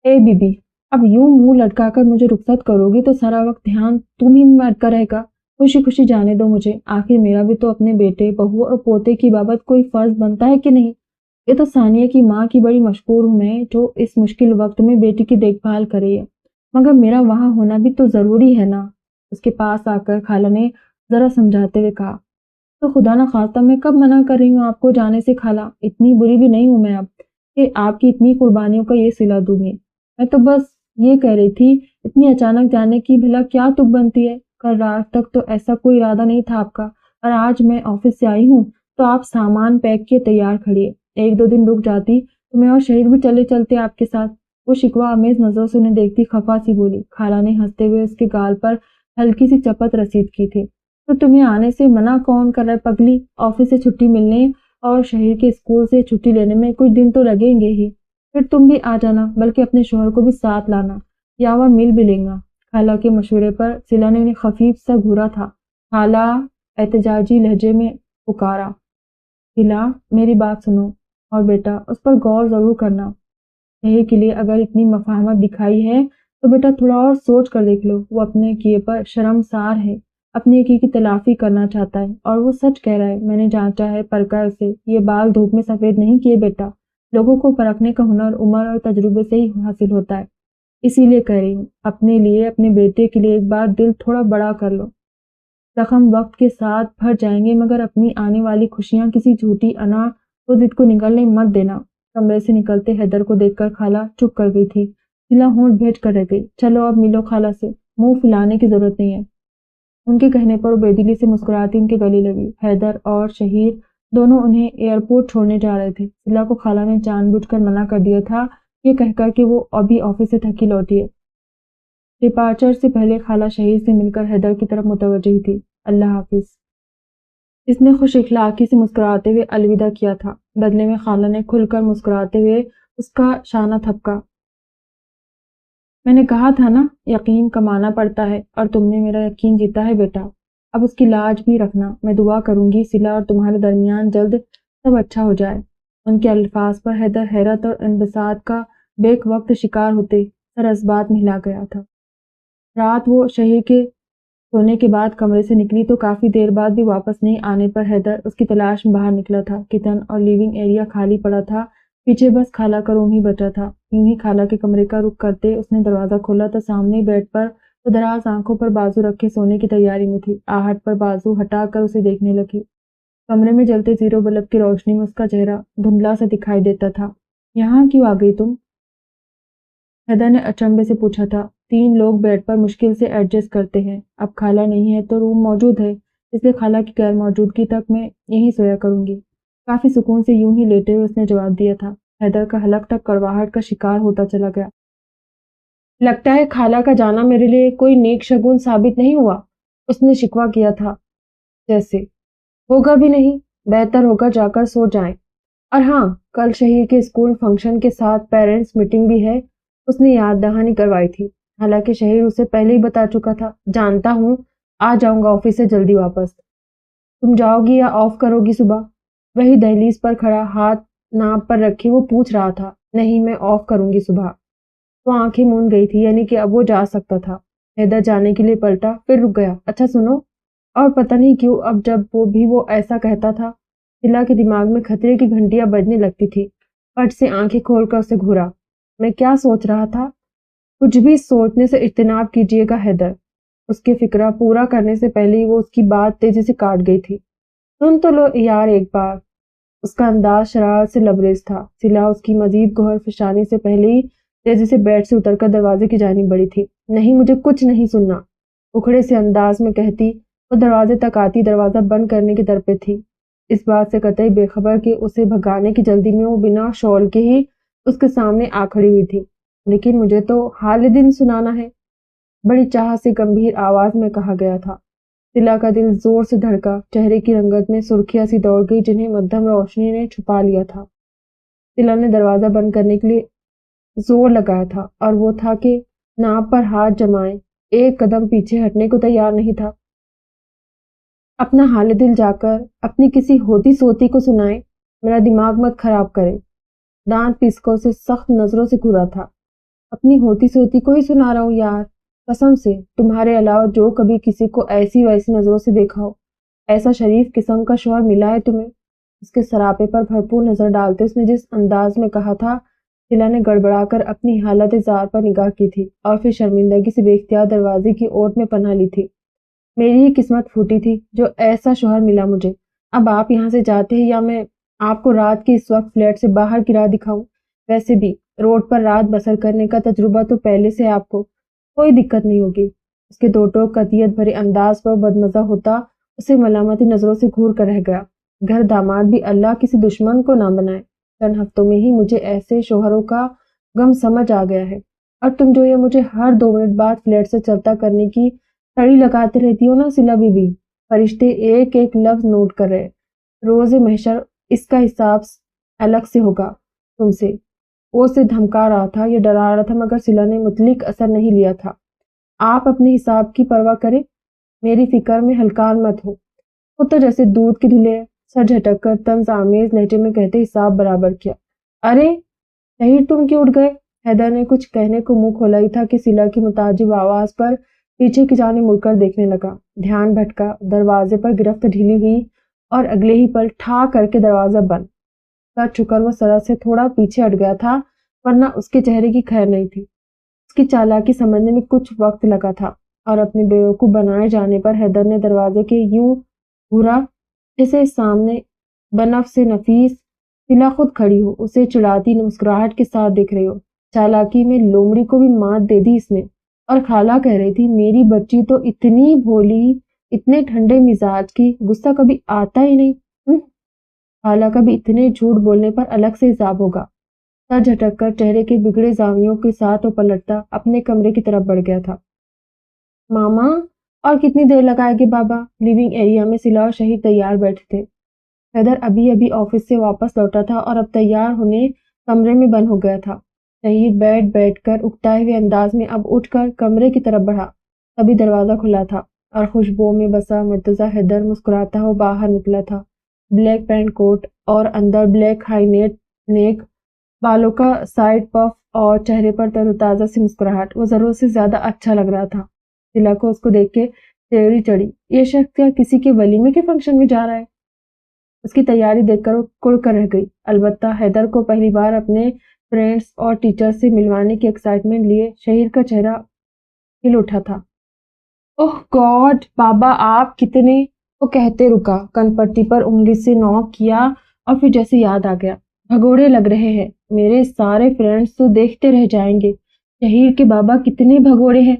اے بی بی، اب یوں منہ لٹکا کر مجھے رخصت کرو گی تو سارا وقت دھیان تمہیں میں اٹکا رہے گا۔ خوشی خوشی جانے دو مجھے، آخر میرا بھی تو اپنے بیٹے، بہو اور پوتے کی بابت کوئی فرض بنتا ہے کہ نہیں۔ یہ تو ثانیہ کی ماں کی بڑی مشکور ہوں میں جو اس مشکل وقت میں بیٹی کی دیکھ بھال کرے ہے، مگر میرا وہاں ہونا بھی تو ضروری ہے نا۔ اس کے پاس آ کر خالہ نے ذرا سمجھاتے ہوئے کہا، تو خدا نہ خواستہ میں کب منع کر رہی ہوں آپ کو جانے سے خالہ، اتنی بری بھی نہیں ہوں میں اب کہ آپ کی اتنی قربانیوں کا یہ صلہ دوں گی۔ میں تو بس یہ کہہ رہی تھی اتنی اچانک جانے کی بھلا کیا تک بنتی ہے، کل رات تک تو ایسا کوئی ارادہ نہیں تھا آپ کا، اور آج میں آفس سے آئی ہوں تو آپ سامان پیک کیے تیار کھڑی ہے۔ 1-2 دن رک جاتی تو میں اور شہیر بھی چلے چلتے آپ کے ساتھ۔ وہ شکوہ آمیز نظروں سے انہیں دیکھتی خفا سی بولی۔ خالہ نے ہنستے ہوئے اس کے گال پر ہلکی سی چپت رسید کی تھی۔ تو تمہیں آنے سے منع کون کر رہا ہے پگلی؟ آفس سے چھٹی ملنے اور شہیر کے اسکول سے چھٹی لینے میں کچھ دن تو لگیں گے ہی، پھر تم بھی آ جانا، بلکہ اپنے شوہر کو بھی ساتھ لانا، یا وہ مل بھی لیں گا۔ خالہ کے مشورے پر سلا نے انہیں خفیف سا گھورا تھا۔ خالہ احتجاجی لہجے میں پکارا، سلا میری بات سنو، اور بیٹا اس پر غور ضرور کرنا۔ شہیر کے لیے اگر اتنی مفاہمت دکھائی ہے تو بیٹا تھوڑا اور سوچ کر دیکھ لو، وہ اپنے کیے پر شرمسار ہے، اپنے کی تلافی کرنا چاہتا ہے، اور وہ سچ کہہ رہا ہے۔ میں نے جانچا ہے، پرکھا ہے اسے، یہ بال دھوپ میں سفید نہیں کیے بیٹا، لوگوں کو پرکھنے کا ہنر عمر اور تجربے سے ہی حاصل ہوتا ہے۔ اسی لیے کہہ رہی ہوں، اپنے لیے، اپنے بیٹے کے لیے ایک بار دل تھوڑا بڑا کر لو۔ زخم وقت کے ساتھ بھر جائیں گے مگر اپنی آنے والی خوشیاں کسی جھوٹی انا کو ضد کو نگلنے مت دینا۔ کمرے سے نکلتے حیدر کو دیکھ کر خالہ چپ کر گئی تھی۔ سلا ہونٹ بھیج کر رہ گئی۔ چلو اب ملو خالہ سے، منہ پھلانے کی ضرورت نہیں ہے۔ ان کے کہنے پر وہ بےدلی سے مسکراتی ان کے گلے لگی۔ حیدر اور شہیر دونوں انہیں ایئرپورٹ چھوڑنے جا رہے تھے۔ سلا کو خالہ نے جان بوجھ کر منع کر دیا تھا، یہ کہہ کر کہ وہ ابھی آفس سے تھکی لوٹی ہے۔ ڈپارچر سے پہلے خالہ شہید سے مل کر حیدر کی طرف متوجہ تھی۔ اللہ حافظ۔ اس نے خوش اخلاقی سے مسکراتے ہوئے الوداع کیا تھا۔ بدلے میں خالہ نے کھل کر مسکراتے ہوئے اس کا شانہ تھپکا۔ میں نے کہا تھا نا، یقین کمانا پڑتا ہے، اور تم نے میرا یقین جیتا ہے بیٹا۔ اب اس کی لاج بھی رکھنا۔ میں دعا کروں گی صلہ اور تمہارے درمیان جلد سب اچھا ہو جائے۔ ان کے الفاظ پر حیدر حیرت اور انبساط کا بیک وقت شکار ہوتے سر اسبات میں ہلا گیا تھا۔ رات وہ شہر کے سونے کے بعد کمرے سے نکلی تو کافی دیر بعد بھی واپس نہیں آنے پر حیدر اس کی تلاش میں باہر نکلا تھا۔ کچن اور لیونگ ایریا خالی پڑا تھا، پیچھے بس خالہ کا روم ہی بچا تھا۔ یوں ہی خالہ کے کمرے کا رخ کرتے اس نے دروازہ کھولا تو سامنے بیڈ پر وہ دراز آنکھوں پر بازو رکھے سونے کی تیاری میں تھی۔ آہٹ پر بازو ہٹا کر اسے دیکھنے لگی۔ کمرے میں جلتے زیرو بلب کی روشنی میں اس کا چہرہ دھندلا سا دکھائی دیتا تھا۔ یہاں کیوں آ گئی تم؟ حیدر نے اچنبے سے پوچھا تھا۔ 3 لوگ بیڈ پر مشکل سے ایڈجسٹ کرتے ہیں، اب خالہ نہیں ہے تو روم موجود ہے، اس لیے خالہ کی غیر موجودگی تک میں یہیں سویا کروں گی۔ کافی سکون سے یوں ہی لیٹے ہوئے اس نے جواب دیا تھا۔ حیدر کا حلق تک کڑواہٹ کا شکار ہوتا چلا گیا۔ لگتا ہے خالہ کا جانا میرے لیے کوئی نیک شگون ثابت نہیں ہوا، اس نے شکوہ کیا تھا۔ جیسے ہوگا بھی نہیں، بہتر ہوگا جا کر سو جائیں۔ اور ہاں، کل شہر کے اسکول فنکشن کے ساتھ پیرنٹس میٹنگ بھی ہے، اس نے یاد دہانی کروائی تھی۔ حالانکہ شہر اسے پہلے ہی بتا چکا تھا۔ جانتا ہوں، آ جاؤں گا آفس سے جلدی واپس۔ تم جاؤ گی یا آف کرو گی صبح؟ وہی دہلیز پر کھڑا ہاتھ ناپ پر رکھے وہ پوچھ رہا تھا۔ نہیں، میں آف کروں گی صبح۔ وہ آنکھیں موند گئی تھی، یعنی کہ اب وہ جا سکتا تھا۔ حیدر جانے کے لیے پلٹا، پھر رک گیا۔ اچھا سنو، اور پتہ نہیں کیوں اب جب وہ ایسا کہتا تھا، صلہ کے دماغ میں خطرے کی گھنٹیاں بجنے لگتی تھی۔ پٹ سے آنکھیں کھول کر اسے گھورا۔ میں کیا سوچ رہا تھا؟ کچھ بھی سوچنے سے اجتناب کیجیے گا حیدر۔ اس کے فکرہ پورا کرنے سے پہلے ہی وہ اس کی بات تیزی سے کاٹ گئی تھی۔ سن تو لو یار ایک بار۔ اس کا انداز شرارت سے لبریز تھا۔ صلہ اس کی مزید گوہر فشانی سے پہلے ہی تیزی سے بیڈ سے اتر کر دروازے کی جانب بڑھی تھی۔ نہیں، مجھے کچھ نہیں سننا، اکھڑے سے انداز میں کہتی وہ دروازے تک آتی دروازہ بند کرنے کے در پہ تھی۔ اس بات سے قطعی بے خبر کہ اسے بھگانے کی جلدی میں وہ بنا شال کے ہی اس کے سامنے آ کھڑی ہوئی تھی۔ لیکن مجھے تو حال دن سنانا ہے، بڑی چاہ سے گمبھیر آواز میں کہا گیا تھا۔ صلہ کا دل زور سے دھڑکا، چہرے کی رنگت میں سرخیاں سی دوڑ گئی جنہیں مدھم روشنی نے چھپا لیا تھا۔ صلہ نے دروازہ بند کرنے کے لیے زور لگایا تھا اور وہ تھا کہ ناپ پر ہاتھ جمائے ایک قدم پیچھے ہٹنے کو تیار نہیں تھا۔ اپنا حال دل جا کر اپنی کسی ہوتی سوتی کو سنائے، میرا دماغ مت خراب کرے۔ دانت پیسکوں سے سخت نظروں سے گھورا تھا۔ اپنی ہوتی سوتی کو ہی سنا رہا ہوں یار، قسم سے تمہارے علاوہ جو کبھی کسی کو ایسی ویسی نظروں سے دیکھا ہو، ایسا شریف قسم کا شوہر ملا ہے تمہیں؟ اس کے سراپے پر بھرپور نظر ڈالتے اس نے جس انداز میں کہا تھا، صلہ نے گڑبڑا کر اپنی حالت زار پر نگاہ کی تھی اور پھر شرمندگی سے بے اختیار دروازے کی اوٹ میں پناہ لی تھی۔ میری ہی قسمت پھوٹی تھی جو ایسا شوہر ملا مجھے۔ اب آپ یہاں سے جاتے ہیں یا میں آپ کو رات کے اس وقت فلیٹ سے باہر کی راہ دکھاؤں؟ ویسے بھی روڈ پر رات بسر کرنے کا تجربہ تو پہلے سے آپ کو، کوئی دقت نہیں ہوگی۔ اس کے دو ٹوک قطعیت بھرے انداز پر بدمزہ ہوتا اسے ملامتی نظروں سے گھور کر رہ گیا۔ گھر داماد بھی اللہ کسی دشمن کو نہ بنائے۔ چند ہفتوں میں ہی مجھے ایسے شوہروں کا غم سمجھ آ گیا ہے، اور تم جو یہ مجھے ہر 2 منٹ بعد فلیٹ سے چلتا کرنے کی تڑی لگاتے رہتی ہو نا صلہ بی بی، فرشتے ایک ایک لفظ نوٹ کر رہے، روز محشر اس کا حساب الگ سے ہوگا تم سے۔ وہ اسے دھمکا رہا تھا یا ڈرا رہا تھا، مگر صلہ نے مطلق اثر نہیں لیا تھا۔ آپ اپنے حساب کی پرواہ کریں، میری فکر میں ہلکان مت ہو۔ وہ تو جیسے دودھ کے دھلے، سر جھٹک کر طنز آمیز لہجے میں کہتے حساب برابر کیا۔ ارے شہید تم کیوں اٹھ گئے؟ حیدر نے کچھ کہنے کو منہ کھولا ہی تھا کہ صلہ کی متعجب آواز پر پیچھے کی جانب مڑ کر دیکھنے لگا۔ دھیان بھٹکا، دروازے پر گرفت ڈھیلی ہوئی اور اگلے ہی پل ٹھا کر کے دروازہ بند۔ سر چھکر وہ سرحد سے تھوڑا پیچھے ہٹ گیا تھا، ورنہ اس کے چہرے کی خیر نہیں تھی۔ اس کی چالاکی سمجھنے میں کچھ وقت لگا تھا، اور اپنے بیوقوف بنائے جانے پر حیدر نے دروازے کے یوں گھورا جیسے سامنے بنفس نفیس صلہ خود کھڑی ہو، اسے چڑھاتی مسکراہٹ کے ساتھ دیکھ رہی ہو۔ چالاکی میں لومڑی کو بھی مات دے دی اس نے، اور خالہ کہہ رہی تھی میری بچی تو اتنی بھولی، اتنے ٹھنڈے مزاج کی، غصہ کبھی آتا ہی نہیں۔ خالہ کا بھی اتنے جھوٹ بولنے پر الگ سے حساب ہوگا۔ سر جھٹک کر چہرے کے بگڑے زاویوں کے ساتھ وہ پلٹتا اپنے کمرے کی طرف بڑھ گیا تھا۔ ماما اور کتنی دیر لگائے گے بابا؟ لیونگ ایریا میں سلا اور شہید تیار بیٹھے تھے۔ حیدر ابھی ابھی آفس سے واپس لوٹا تھا اور اب تیار ہونے کمرے میں بند ہو گیا تھا۔ شہید بیٹھ کر اکتائے ہوئے انداز میں اب اٹھ کر کمرے کی طرف بڑھا، تبھی دروازہ کھلا تھا اور خوشبوؤں میں بسا مرتضی حیدر مسکراتا ہوا باہر نکلا تھا۔ بلیک پینٹ کوٹ اور اندر بلیک ہائی نیک، بالوں کا سائڈ پف اور چہرے پر تر و تازہ سی مسکراہٹ، وہ ضرورت سے زیادہ اچھا لگ رہا تھا۔ دلا کو اس کو دیکھ کے تیوری چڑھی، یہ شخص کیا کسی کے ولیمے کے فنکشن میں جا رہا ہے؟ اس کی تیاری دیکھ کر وہ کڑ کر رہ گئی۔ البتہ حیدر کو پہلی بار اپنے فرینڈز اور ٹیچر سے ملوانے کی ایکسائٹمنٹ لیے شہیر کا چہرہ کھل اٹھا تھا۔ اوہ گاڈ بابا آپ کتنے، وہ کہتے رکا، کن پٹی پر انگلی سے نوک کیا اور پھر جیسے یاد آ گیا، بھگوڑے لگ رہے ہیں، میرے سارے فرینڈز تو دیکھتے رہ جائیں گے، شہیر کے بابا کتنے بھگوڑے ہیں۔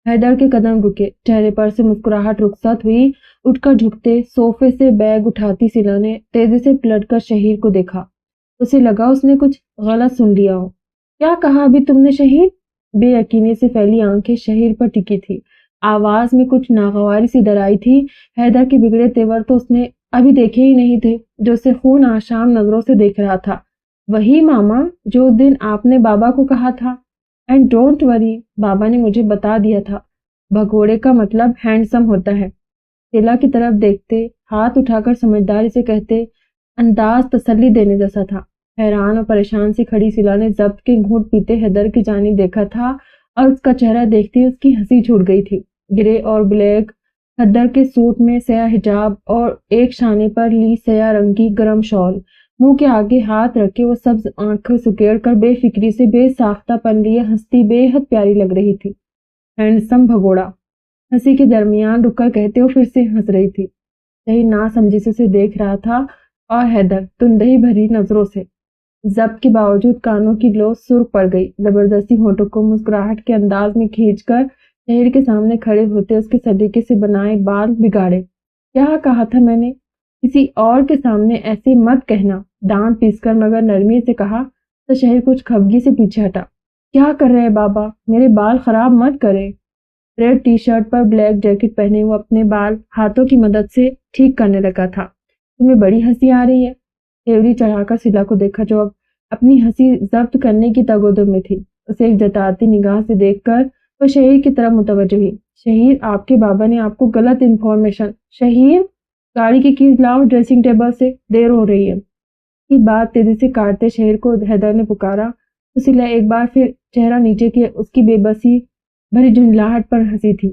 حیدر کے قدم رکے، چہرے پر سے مسکراہٹ رخصت ہوئی، اٹھ کر جھکتے صوفے سے بیگ اٹھاتی سلا نے تیزی سے پلٹ کر شہیر کو دیکھا۔ اسے لگا اس نے کچھ غلط سن لیا ہو۔ کیا کہا ابھی تم نے شہیر؟ بے یقینی سے پھیلی آنکھیں شہیر پر ٹکی تھی، آواز میں کچھ ناگواری سی ڈرائی تھی۔ حیدر کے بگڑے تیور تو اس نے ابھی دیکھے ہی نہیں تھے جو اسے خون آشام نظروں سے دیکھ رہا تھا۔ وہی ماما جو اس دن آپ نے بابا کو کہا تھا، اینڈ ڈونٹ وری، بابا نے مجھے بتا دیا تھا، بھگوڑے کا مطلب ہینڈسم ہوتا ہے۔ سلا کی طرف دیکھتے، ہاتھ اٹھا کر سمجھداری سے کہتے انداز تسلی دینے جیسا تھا۔ حیران اور پریشان سی کھڑی سلا نے ضبط کے گھونٹ پیتے حیدر کی جانب دیکھا تھا اور اس کا چہرہ دیکھتے اس کی ہنسی چھوٹ گئی تھی۔ گرے اور بلیک خدر کے سوٹ میں سیاہ حجاب اور ایک شانے پر لی سیاہ رنگ کی گرم شال، منہ کے آگے ہاتھ رکھے وہ سبز آنکھیں سکیڑ کر بے فکری سے بے ساختہ پن لیے ہنستی بے حد پیاری لگ رہی تھی۔ ہینڈسم بھگوڑا، ہنسی کے درمیان رک کر کہتے وہ پھر سے ہنس رہی تھی۔ شہیر نا سمجھی سے دیکھ رہا تھا اور حیدر تندہی بھری نظروں سے۔ ضبط کے باوجود کانوں کی لو سرخ پڑ گئی، زبردستی ہونٹوں کو مسکراہٹ کے انداز میں کھینچ کر شہیر کے سامنے کھڑے ہوتے اس کے سلیقے سے بنائے بال بگاڑے۔ کیا کہا تھا میں نے؟ کسی اور کے سامنے ایسے مت کہنا، دانت پیس کر مگر نرمی سے کہا تو شہیر کچھ خفگی سے پیچھے ہٹا۔ کیا کر رہے بابا، میرے بال خراب مت کرے۔ ریڈ ٹی شرٹ پر بلیک جیکٹ پہنے وہ اپنے بال ہاتھوں کی مدد سے ٹھیک کرنے لگا تھا۔ تمہیں بڑی ہنسی آ رہی ہے؟ تیوری چڑھا کر سلا کو دیکھا جو اب اپنی ہنسی ضبط کرنے کی تگودو میں تھی۔ اسے ایک جتاتی نگاہ سے دیکھ کر وہ شہیر کی طرف متوجہ ہوئی۔ شہیر، آپ کے بابا نے آپ کو غلط انفارمیشن۔ شہیر، گاڑی کی کیز لاؤ ڈریسنگ ٹیبل سے، دیر ہو رہی ہے۔ کی بات تیزی سے کاٹتے شہیر کو حیدر نے پکارا تو سلا ایک بار پھر چہرہ نیچے کیے اس کی بے بسی بھری جھنجھلاہٹ پر ہنسی تھی۔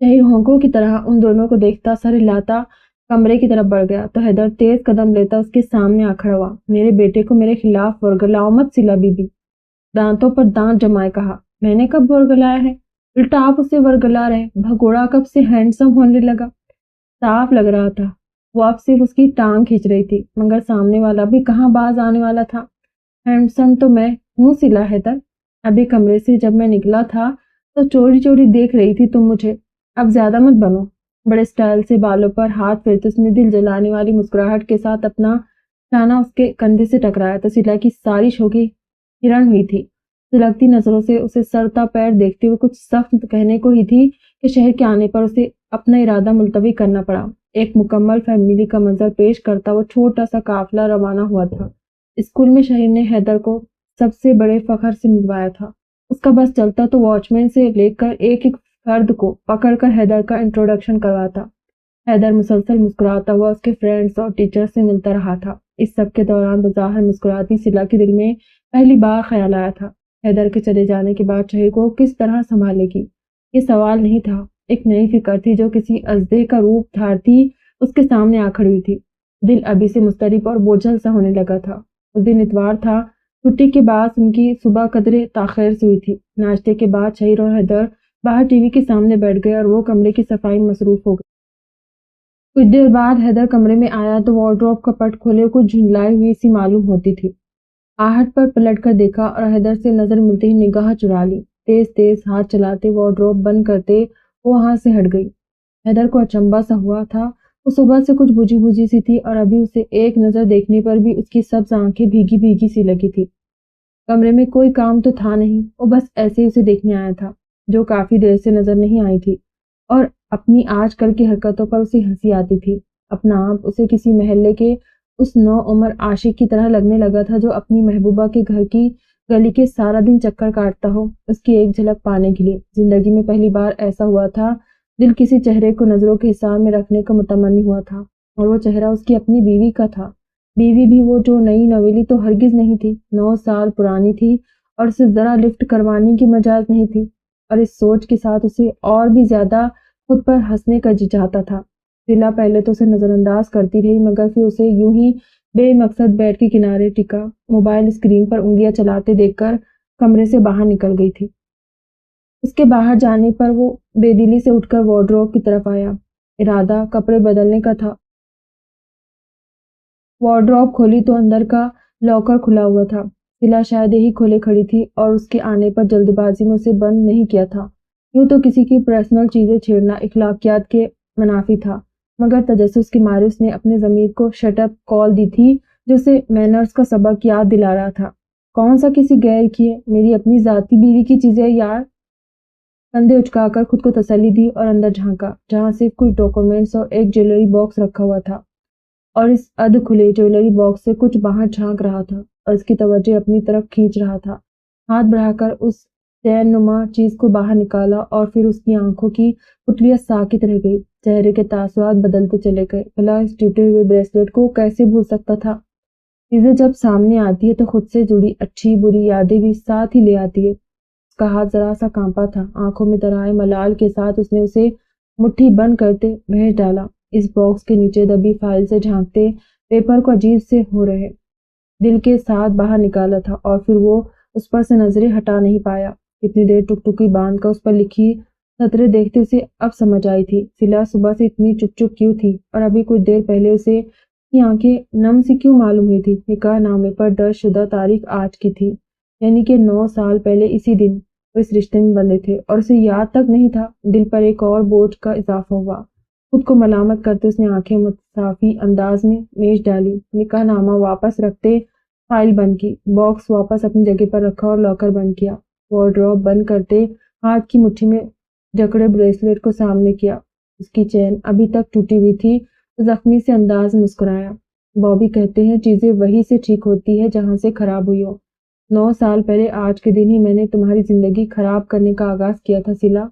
شہیر ہونکوں کی طرح ان دونوں کو دیکھتا سر ہلاتا کمرے کی طرف بڑھ گیا تو حیدر تیز قدم لیتا اس کے سامنے آ کھڑا ہوا۔ میرے بیٹے کو میرے خلاف ورگلاؤ مت سلا بی بی، دانتوں پر دانت جمائے کہا۔ میں نے کب ورگلایا ہے؟ الٹا آپ اسے ورگلا رہے، بھگوڑا کب سے ہینڈسم ہونے لگا؟ صاف لگ رہا تھا وہ اب صرف اس کی ٹانگ کھینچ رہی تھی، مگر سامنے والا بھی کہاں باز آنے والا تھا۔ ہینڈسم تو میں ہوں سلا حیدر، ابھی کمرے سے جب میں نکلا تھا تو چوری چوری دیکھ رہی تھی تم مجھے، اب زیادہ مت بنو۔ بڑے سٹائل سے بالوں پر ہاتھ پھیرتے اس نے دل جلانے والی مسکراہٹ کے ساتھ اپنا شانہ اس کے کندھے سے ٹکرایا تو سلا کی ساری شوخی ہرن ہوئی تھی۔ سلگتی نظروں سے اسے سر تا پیر دیکھتے ہوئے کچھ سخت کہنے کو ہی تھی کہ شہر کے آنے پر اسے اپنا ارادہ ملتوی کرنا پڑا۔ ایک مکمل فیملی کا منظر پیش کرتا وہ چھوٹا سا قافلہ روانہ ہوا تھا۔ اسکول میں شہیر نے حیدر کو سب سے بڑے فخر سے ملوایا تھا۔ اس کا بس چلتا تو واچ مین سے لے کر ایک ایک فرد کو پکڑ کر حیدر کا انٹروڈکشن کرواتا۔ حیدر مسلسل مسکراتا ہوا اس کے فرینڈز اور ٹیچر سے ملتا رہا تھا۔ اس سب کے دوران بظاہر مسکراتی سلا کے دل میں پہلی بار خیال آیا تھا حیدر کے چلے جانے کے بعد شہیر کو کس طرح سنبھالے گی۔ یہ سوال نہیں تھا، ایک نئی فکر تھی جو کسی اژدہے کا روپ دھارتی اس کے سامنے آ کھڑی ہوئی تھی۔ دل ابھی سے مضطرب اور بوجھل سا ہونے لگا تھا۔ اس دن اتوار تھا، چھٹی کے بعد ان کی صبح قدرے تاخیر سے ہوئی تھی۔ ناشتے کے بعد شہیر اور حیدر باہر ٹی وی کے سامنے بیٹھ گئے اور وہ کمرے کی صفائی میں مصروف ہو گئے۔ کچھ دیر بعد حیدر کمرے میں آیا تو وارڈروب کا پٹ کھولے کچھ جھنجھلائی ہوئی سی معلوم ہوتی تھی۔ آہٹ پر پلٹ کر دیکھا اور حیدر سے نظر ملتے ہی نگاہ چرا لی۔ تیز تیز ہاتھ چلاتے وارڈروب بند کرتے وہ وہاں سے ہٹ گئی۔ حیدر کو اچنبھا سا ہوا تھا، وہ صبح سے کچھ بجھی بجھی سی تھی اور ابھی اسے ایک نظر دیکھنے پر بھی اس کی سبز آنکھیں بھیگی بھیگی سی لگی تھی۔ کمرے میں کوئی کام تو تھا نہیں، وہ بس ایسے ہی اسے دیکھنے آیا تھا۔ جو کافی دیر سے نظر نہیں آئی تھی، اور اپنی آج کل کی حرکتوں پر اسے ہنسی آتی تھی۔ اپنا آپ اسے کسی محلے کے اس نو عمر عاشق کی طرح لگنے لگا تھا جو اپنی محبوبہ کے گھر کی گلی کے سارا دن چکر کاٹتا ہو اس کی ایک جھلک پانے کے لیے۔ زندگی میں پہلی بار ایسا ہوا تھا، دل کسی چہرے کو نظروں کے حصار میں رکھنے کا متمنی ہوا تھا، اور وہ چہرہ اس کی اپنی بیوی کا تھا۔ بیوی بھی وہ جو نئی نویلی تو ہرگز نہیں تھی، 9 سال پرانی تھی، اور اسے ذرا لفٹ کروانے کی مجاز نہیں تھی، اور اس سوچ کے ساتھ اسے اور بھی زیادہ خود پر ہنسنے کا جی چاہتا تھا۔ سلا پہلے تو اسے نظر انداز کرتی رہی، مگر پھر اسے یوں ہی بے مقصد بیڈ کے کنارے ٹکا موبائل اسکرین پر انگلیاں چلاتے دیکھ کر کمرے سے باہر نکل گئی تھی۔ اس کے باہر جانے پر وہ بے دلی سے اٹھ کر وارڈروب کی طرف آیا۔ ارادہ کپڑے بدلنے کا تھا۔ وارڈروب کھولی تو اندر کا لاکر کھلا ہوا تھا۔ سلا شاید یہی کھولے کھڑی تھی اور اس کے آنے پر جلد بازی میں اسے بند نہیں کیا تھا۔ یوں تو کسی کی پرسنل چیزیں چھیڑنا اخلاقیات کے منافی تھا، مگر تجسس کے مارے اس نے اپنے ضمیر کو شٹ اپ کال دی تھی جو اسے مینرز کا سبق یاد دلا رہا تھا۔ کون سا کسی غیر کی ہے، میری اپنی ذاتی بیوی کی چیزیں یار۔ کندھے اچکا کر خود کو تسلی دی اور اندر جھانکا، جہاں صرف کچھ ڈاکومنٹس اور ایک جیولری باکس رکھا ہوا تھا، اور اس ادھ کھلے جیولری باکس سے کچھ باہر جھانک رہا تھا اور اس کی توجہ اپنی طرف کھینچ رہا تھا۔ ہاتھ بڑھا کر اس چین نما چیز کو باہر نکالا اور پھر اس کی آنکھوں کی پتلیاں ساکت رہ گئی، چہرے کے تاثرات بدلتے چلے گئے۔ بھلا اس ٹوٹے ہوئے بریسلیٹ کو کیسے بھول سکتا تھا؟ چیزیں جب سامنے آتی ہے تو خود سے جڑی اچھی بری یادیں بھی ساتھ ہی لے آتی ہے۔ اس کا ہاتھ ذرا سا کانپا تھا، آنکھوں میں درائے ملال کے ساتھ اس نے اسے مٹھی بند کرتے بھیج ڈالا۔ اس باکس کے نیچے دبی فائل سے جھانکتے پیپر کو عجیب سے ہو رہے دل کے ساتھ باہر نکالا تھا، اور پھر وہ اس پر سے نظریں ہٹا نہیں پایا۔ اتنی دیر ٹک باندھ کر اس پر لکھی سطریں دیکھتے اسے اب سمجھ آئی تھی سلا صبح سے اتنی چپ کیوں تھی، اور ابھی کچھ دیر پہلے اسے کی آنکھیں نم سی کیوں معلوم ہوئی تھی۔ نکاح نامے پر درج شدہ تاریخ آج کی تھی، یعنی کہ 9 سال پہلے اسی دن وہ اس رشتے میں بندھے تھے، اور اسے یاد تک نہیں تھا۔ دل پر ایک اور بوجھ کا اضافہ ہوا۔ خود کو ملامت کرتے اس نے آنکھیں متصافی انداز میں میچ ڈالی، نکاح نامہ واپس رکھتے فائل بند کی، باکس واپس اپنی جگہ پر رکھا اور لاکر بند کیا۔ وارڈروب بند کرتے ہاتھ کی مٹھی میں جکڑے بریسلیٹ کو سامنے کیا۔ اس کی چین ابھی تک ٹوٹی ہوئی تھی، زخمی سے انداز میں مسکرایا۔ بابی کہتے ہیں چیزیں وہیں سے ٹھیک ہوتی ہے جہاں سے خراب ہوئی ہو۔ 9 سال پہلے آج کے دن ہی میں نے تمہاری زندگی خراب کرنے کا آغاز کیا تھا سلا۔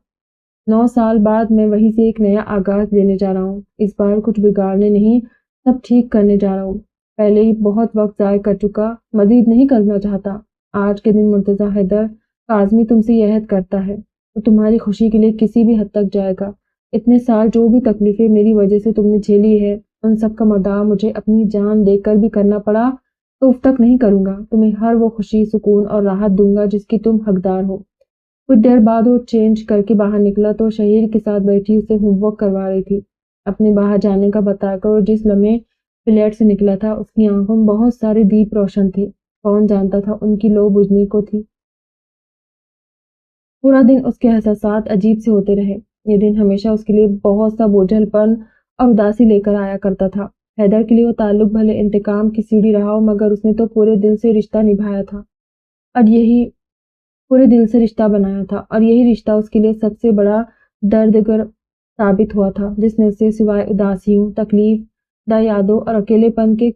9 سال بعد میں وہیں سے ایک نیا آغاز لینے جا رہا ہوں۔ اس بار کچھ بگاڑنے نہیں، سب ٹھیک کرنے جا رہا ہوں۔ پہلے ہی بہت وقت ضائع کر چکا، مزید نہیں کرنا چاہتا۔ آج کے دن مرتضیٰ حیدر کاظمی تم سے یہ عہد کرتا ہے، وہ تمہاری خوشی کے لیے کسی بھی حد تک جائے گا۔ اتنے سال جو بھی تکلیفیں میری وجہ سے تم نے جھیلی ہے، ان سب کا مداح مجھے اپنی جان دے کر بھی کرنا پڑا تو اف تک نہیں کروں گا۔ تمہیں ہر وہ خوشی، سکون اور راحت دوں گا جس کی تم حقدار ہو۔ کچھ دیر بعد وہ چینج کر کے باہر نکلا تو شہیر کے ساتھ بیٹھی اسے ہوم ورک کروا رہی تھی۔ اپنے باہر جانے کا بتا کر وہ جس لمحے فلیٹ سے نکلا تھا، اس کی آنکھوں میں بہت سارے دیپ روشن تھے، کون جانتا تھا ان کی لو بجھنے کو تھی۔ پورا دن اس کے احساسات عجیب سے ہوتے رہے۔ یہ دن ہمیشہ اس کے لیے بہت سا بوجھل پن اور اداسی لے کر آیا کرتا تھا۔ حیدر کے لیے وہ تعلق بھلے انتقام کی سیڑھی رہا ہو، مگر اس نے تو پورے دل سے رشتہ نبھایا تھا، اور یہی پورے دل سے رشتہ بنایا تھا، اور یہی رشتہ اس کے لیے سب سے بڑا دردگر ثابت ہوا تھا، جس نے اسے سوائے اداسیوں، تکلیف دہ یادوں اور اکیلے پن کے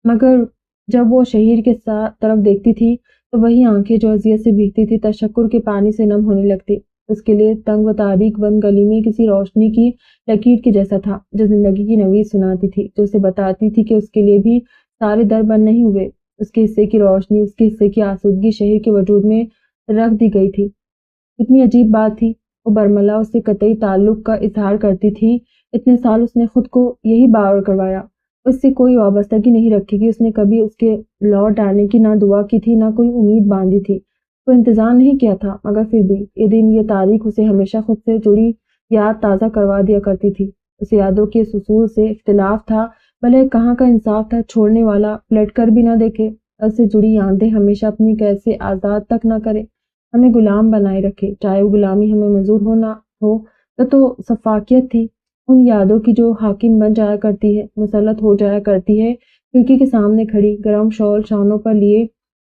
مگر جب وہ شہیر کے طرف دیکھتی تھی تو وہی آنکھیں جو اذیت سے بھیگتی تھی تشکر کے پانی سے نم ہونے لگتی۔ اس کے لیے تنگ و تاریک بند گلی میں کسی روشنی کی لکیر کے جیسا تھا، جو زندگی کی نوید سناتی تھی، جو اسے بتاتی تھی کہ اس کے لیے بھی سارے در بند نہیں ہوئے۔ اس کے حصے کی روشنی، اس کے حصے کی آسودگی شہر کے وجود میں رکھ دی گئی تھی۔ اتنی عجیب بات تھی، وہ برملا اس سے قطعی تعلق کا اظہار کرتی تھی۔ اتنے سال اس نے خود کو یہی باور کروایا، اس سے کوئی وابستگی نہیں رکھی کہ اس نے کبھی اس کے لوٹ آنے کی نہ دعا کی تھی، نہ کوئی امید باندھی تھی، کوئی انتظار نہیں کیا تھا، مگر پھر بھی یہ دن، یہ تاریخ اسے ہمیشہ خود سے جڑی یاد تازہ کروا دیا کرتی تھی۔ اس یادوں کے اصول سے اختلاف تھا، بھلے کہاں کا انصاف تھا، چھوڑنے والا پلٹ کر بھی نہ دیکھے، اس سے جڑی یادیں ہمیشہ اپنی قید سے آزاد تک نہ کرے، ہمیں غلام بنائے رکھے، چاہے وہ غلامی ہمیں منظور ہو نہ ہو۔ تو سفاکیت تھی ان یادوں کی جو حاکم بن جایا کرتی ہے، مسلط ہو جایا کرتی ہے، کھڑکی کے سامنے کھڑی، گرم شال شانوں پر لیے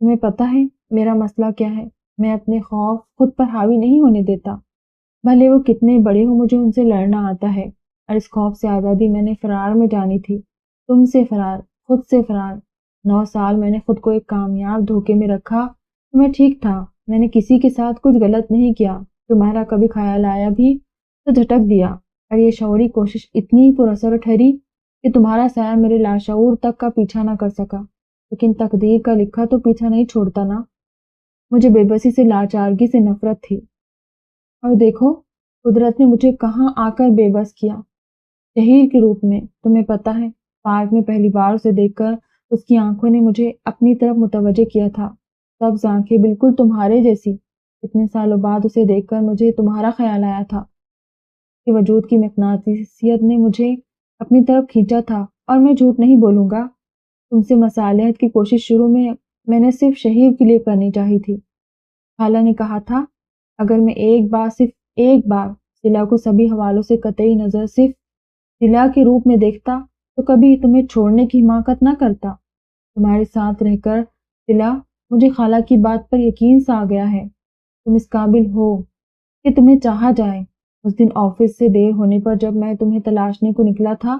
تمہیں پتہ ہے میرا مسئلہ کیا ہے؟ میں اپنے خوف خود پر حاوی نہیں ہونے دیتا، بھلے وہ کتنے بڑے ہوں، مجھے ان سے لڑنا آتا ہے، اور اس خوف سے آزادی میں نے فرار میں جانی تھی، تم سے فرار، خود سے فرار۔ 9 سال میں نے خود کو ایک کامیاب دھوکے میں رکھا، میں ٹھیک تھا، میں نے کسی کے ساتھ کچھ غلط نہیں کیا، تمہارا کبھی خیال آیا بھی تو جھٹک دیا، اور یہ شعوری کوشش اتنی پراثر ٹھہری کہ تمہارا سایہ میرے لاشعور تک کا پیچھا نہ کر سکا، لیکن تقدیر کا لکھا تو پیچھا نہیں چھوڑتا نا۔ مجھے بے بسی سے، لاچارگی سے نفرت تھی، اور دیکھو قدرت نے مجھے کہاں آ کر بے بس کیا، شہیر کے روپ میں۔ تمہیں پتہ ہے پارک میں پہلی بار اسے دیکھ کر اس کی آنکھوں نے مجھے اپنی طرف متوجہ کیا تھا، سبز آنکھیں بالکل تمہارے جیسی۔ اتنے سالوں بعد اسے دیکھ کر مجھے تمہارا خیال آیا تھا کہ وجود کی مقناطیسیت نے مجھے اپنی طرف کھینچا تھا، اور میں جھوٹ نہیں بولوں گا، تم سے مصالحت کی کوشش شروع میں نے صرف شہیر کے لیے کرنی چاہی تھی۔ خالہ نے کہا تھا اگر میں صرف ایک بار سلا کو سبھی حوالوں سے قطعی نظر صرف سلا کے روپ میں دیکھتا تو کبھی تمہیں چھوڑنے کی حماقت نہ کرتا۔ تمہارے ساتھ رہ کر سلا، مجھے خالہ کی بات پر یقین سا آ گیا ہے، تم اس قابل ہو کہ تمہیں چاہا جائے۔ اس دن آفس سے دیر ہونے پر جب میں تمہیں تلاشنے کو نکلا تھا